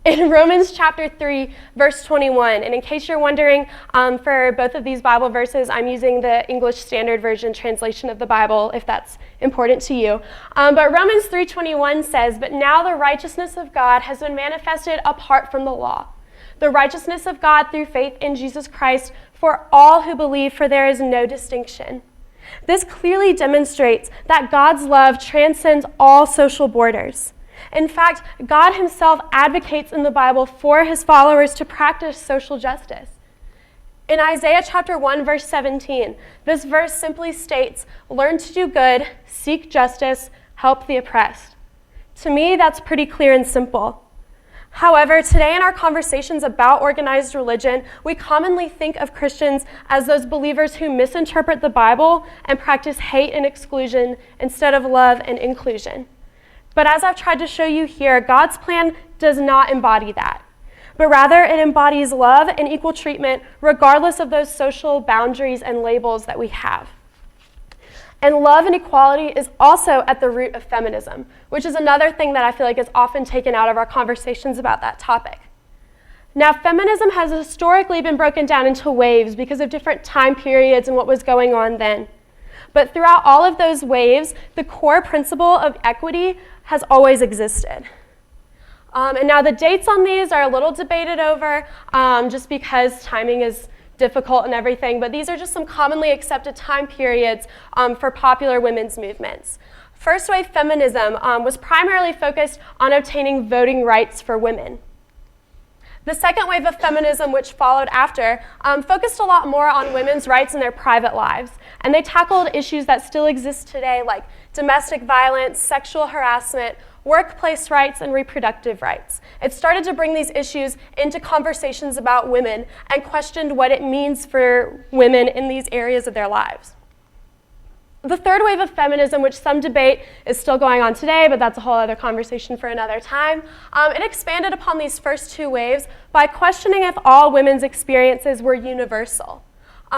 in Romans chapter 3, verse 21. And in case you're wondering, for both of these Bible verses, I'm using the English Standard Version translation of the Bible, if that's important to you. But Romans 3:21 says, "But now the righteousness of God has been manifested apart from the law, the righteousness of God through faith in Jesus Christ for all who believe, for there is no distinction." This clearly demonstrates that God's love transcends all social borders. In fact, God himself advocates in the Bible for his followers to practice social justice. In Isaiah chapter 1, verse 17, this verse simply states, "Learn to do good, seek justice, help the oppressed." To me, that's pretty clear and simple. However, today in our conversations about organized religion, we commonly think of Christians as those believers who misinterpret the Bible and practice hate and exclusion instead of love and inclusion. But as I've tried to show you here, God's plan does not embody that, but rather it embodies love and equal treatment regardless of those social boundaries and labels that we have. And love and equality is also at the root of feminism, which is another thing that I feel like is often taken out of our conversations about that topic. Now, feminism has historically been broken down into waves because of different time periods and what was going on then. But throughout all of those waves, the core principle of equity has always existed. And now the dates on these are a little debated over just because timing is difficult and everything, but these are just some commonly accepted time periods for popular women's movements. First wave feminism was primarily focused on obtaining voting rights for women. The second wave of feminism, which followed after, focused a lot more on women's rights in their private lives, and they tackled issues that still exist today, like domestic violence, sexual harassment, workplace rights, and reproductive rights. It started to bring these issues into conversations about women and questioned what it means for women in these areas of their lives. The third wave of feminism, which some debate is still going on today, but that's a whole other conversation for another time, it expanded upon these first two waves by questioning if all women's experiences were universal,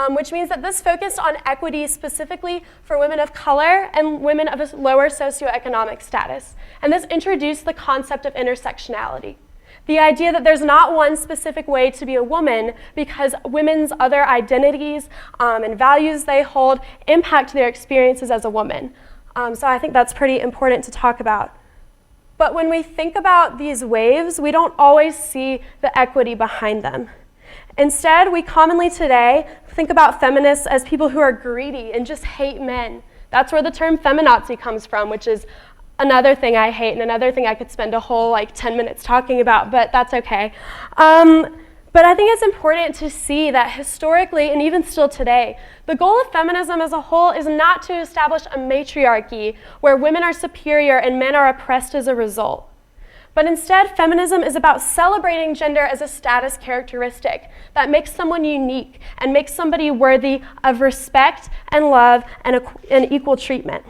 which means that this focused on equity specifically for women of color and women of a lower socioeconomic status. And this introduced the concept of intersectionality. The idea that there's not one specific way to be a woman because women's other identities and values they hold impact their experiences as a woman. So I think that's pretty important to talk about. But when we think about these waves, we don't always see the equity behind them. Instead, we commonly today think about feminists as people who are greedy and just hate men. That's where the term feminazi comes from, which is another thing I hate and another thing I could spend a whole 10 minutes talking about, but that's okay. But I think it's important to see that historically, and even still today, the goal of feminism as a whole is not to establish a matriarchy where women are superior and men are oppressed as a result. But instead, feminism is about celebrating gender as a status characteristic that makes someone unique and makes somebody worthy of respect and love and equal treatment.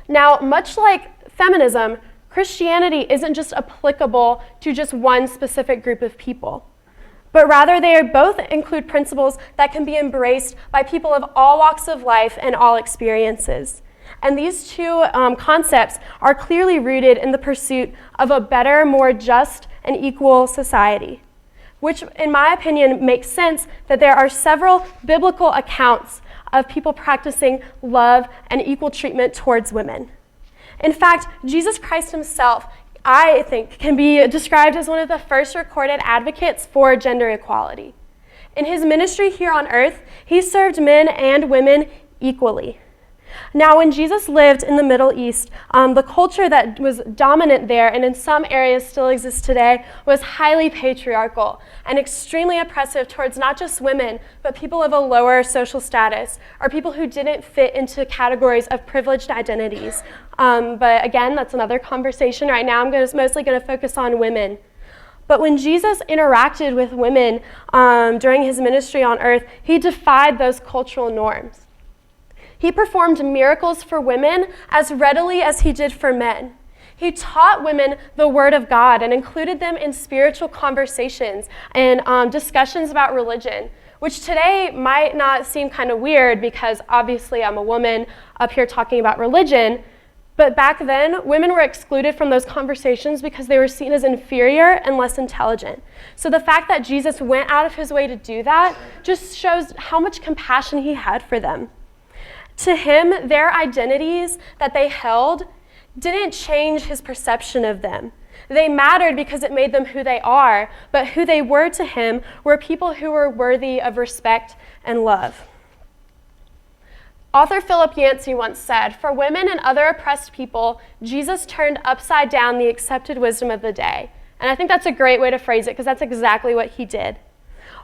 Now, much like feminism, Christianity isn't just applicable to just one specific group of people, but rather they both include principles that can be embraced by people of all walks of life and all experiences. And these two concepts are clearly rooted in the pursuit of a better, more just, and equal society, which, in my opinion, makes sense that there are several biblical accounts of people practicing love and equal treatment towards women. In fact, Jesus Christ himself, I think, can be described as one of the first recorded advocates for gender equality. In his ministry here on earth, he served men and women equally. Now, when Jesus lived in the Middle East, the culture that was dominant there, and in some areas still exists today, was highly patriarchal and extremely oppressive towards not just women, but people of a lower social status, or people who didn't fit into categories of privileged identities. But again, that's another conversation. Right now, I'm mostly going to focus on women. But when Jesus interacted with women during his ministry on earth, he defied those cultural norms. He performed miracles for women as readily as he did for men. He taught women the Word of God and included them in spiritual conversations and discussions about religion, which today might not seem kind of weird because obviously I'm a woman up here talking about religion, but back then women were excluded from those conversations because they were seen as inferior and less intelligent. So the fact that Jesus went out of his way to do that just shows how much compassion he had for them. To him, their identities that they held didn't change his perception of them. They mattered because it made them who they are, but who they were to him were people who were worthy of respect and love. Author Philip Yancey once said, "For women and other oppressed people, Jesus turned upside down the accepted wisdom of the day." And I think that's a great way to phrase it because that's exactly what he did.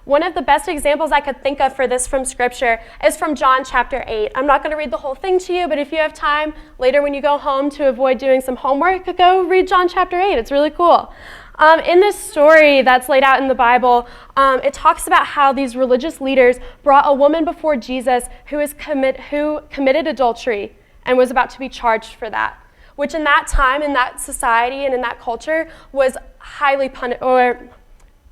One of the best examples I could think of for this from Scripture is from John chapter 8. I'm not going to read the whole thing to you, but if you have time later when you go home to avoid doing some homework, go read John chapter 8. It's really cool. In this story that's laid out in the Bible, it talks about how these religious leaders brought a woman before Jesus who committed adultery and was about to be charged for that, which in that time, in that society, and in that culture was highly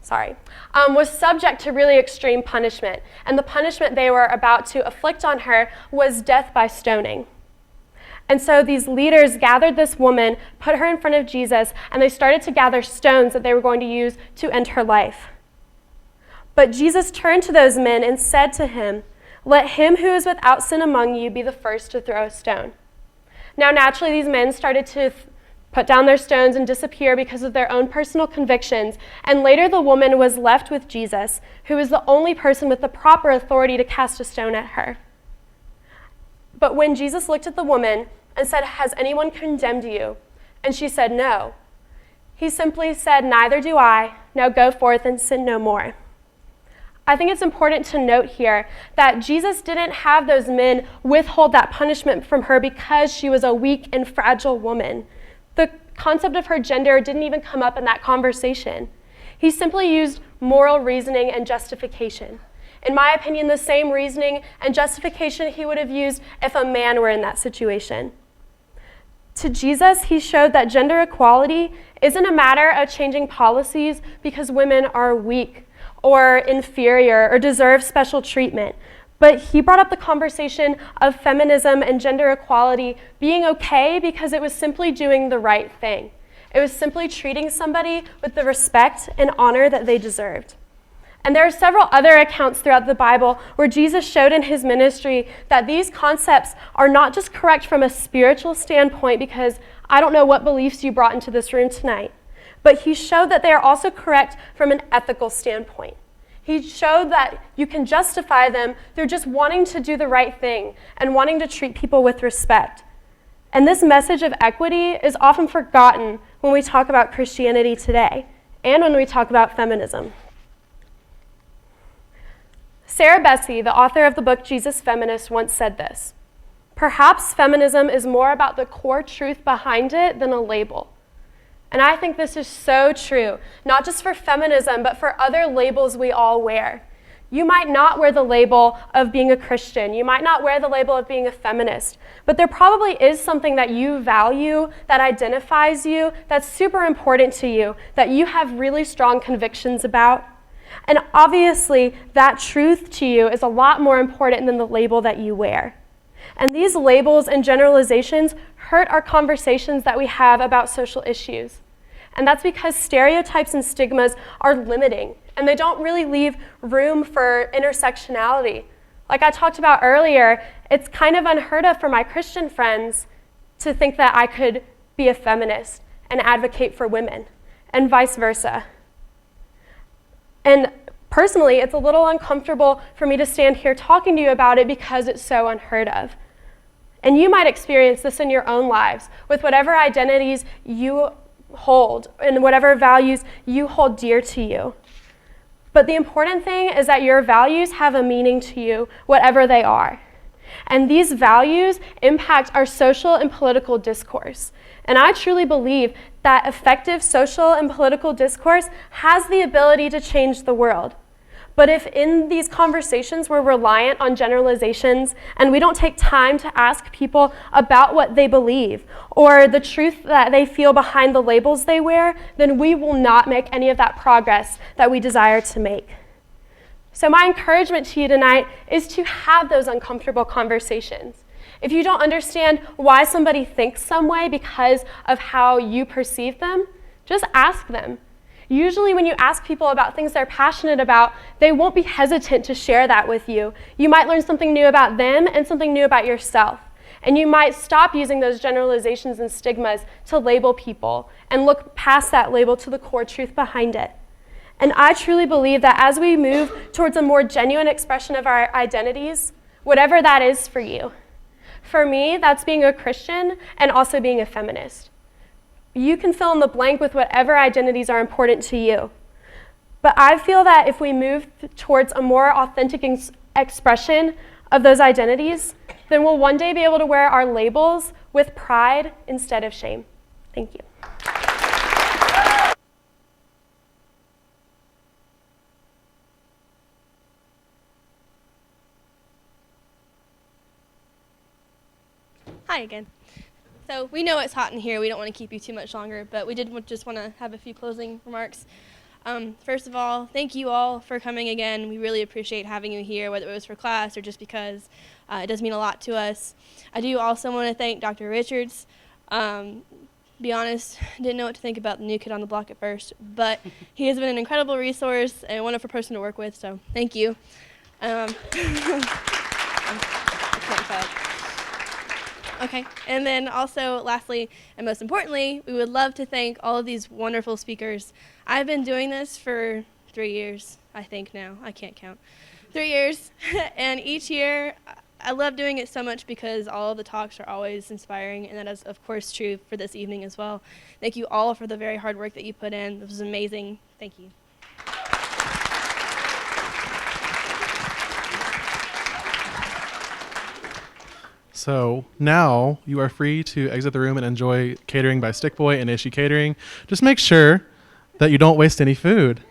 was subject to really extreme punishment. And the punishment they were about to inflict on her was death by stoning. And so these leaders gathered this woman, put her in front of Jesus, and they started to gather stones that they were going to use to end her life. But Jesus turned to those men and said to him, "Let him who is without sin among you be the first to throw a stone." Now, naturally, these men started to put down their stones and disappear because of their own personal convictions. And later, the woman was left with Jesus, who was the only person with the proper authority to cast a stone at her. But when Jesus looked at the woman and said, "Has anyone condemned you?" and she said, "No," he simply said, "Neither do I. Now go forth and sin no more." I think it's important to note here that Jesus didn't have those men withhold that punishment from her because she was a weak and fragile woman. The concept of her gender didn't even come up in that conversation. He simply used moral reasoning and justification. In my opinion, the same reasoning and justification he would have used if a man were in that situation. To Jesus, he showed that gender equality isn't a matter of changing policies because women are weak or inferior or deserve special treatment. But he brought up the conversation of feminism and gender equality being okay because it was simply doing the right thing. It was simply treating somebody with the respect and honor that they deserved. And there are several other accounts throughout the Bible where Jesus showed in his ministry that these concepts are not just correct from a spiritual standpoint, because I don't know what beliefs you brought into this room tonight, but he showed that they are also correct from an ethical standpoint. He showed that you can justify them through just wanting to do the right thing and wanting to treat people with respect. And this message of equity is often forgotten when we talk about Christianity today and when we talk about feminism. Sarah Bessey, the author of the book Jesus Feminist, once said this: "Perhaps feminism is more about the core truth behind it than a label." And I think this is so true, not just for feminism, but for other labels we all wear. You might not wear the label of being a Christian. You might not wear the label of being a feminist, but there probably is something that you value, that identifies you, that's super important to you, that you have really strong convictions about. And obviously, that truth to you is a lot more important than the label that you wear. And these labels and generalizations hurt our conversations that we have about social issues. And that's because stereotypes and stigmas are limiting, and they don't really leave room for intersectionality. Like I talked about earlier, it's kind of unheard of for my Christian friends to think that I could be a feminist and advocate for women, and vice versa. And personally, it's a little uncomfortable for me to stand here talking to you about it because it's so unheard of. And you might experience this in your own lives with whatever identities you hold and whatever values you hold dear to you. But the important thing is that your values have a meaning to you, whatever they are. And these values impact our social and political discourse. And I truly believe that effective social and political discourse has the ability to change the world. But if in these conversations we're reliant on generalizations and we don't take time to ask people about what they believe or the truth that they feel behind the labels they wear, then we will not make any of that progress that we desire to make. So my encouragement to you tonight is to have those uncomfortable conversations. If you don't understand why somebody thinks some way because of how you perceive them, just ask them. Usually when you ask people about things they're passionate about, they won't be hesitant to share that with you. You might learn something new about them and something new about yourself. And you might stop using those generalizations and stigmas to label people and look past that label to the core truth behind it. And I truly believe that as we move towards a more genuine expression of our identities, whatever that is for you, for me, that's being a Christian and also being a feminist. You can fill in the blank with whatever identities are important to you. But I feel that if we move towards a more authentic expression of those identities, then we'll one day be able to wear our labels with pride instead of shame. Thank you. Hi again. So we know it's hot in here. We don't want to keep you too much longer, but we did just want to have a few closing remarks. First of all, thank you all for coming again. We really appreciate having you here, whether it was for class or just because it does mean a lot to us. I do also want to thank Dr. Richards. Be honest, didn't know what to think about the new kid on the block at first, but he has been an incredible resource and a wonderful person to work with, so thank you. Okay, and then also, lastly, and most importantly, we would love to thank all of these wonderful speakers. I've been doing this for 3 years, I think now. I can't count. 3 years, and each year, I love doing it so much because all of the talks are always inspiring, and that is, of course, true for this evening as well. Thank you all for the very hard work that you put in. It was amazing. Thank you. So now you are free to exit the room and enjoy catering by Stick Boy and Ishi Catering. Just make sure that you don't waste any food.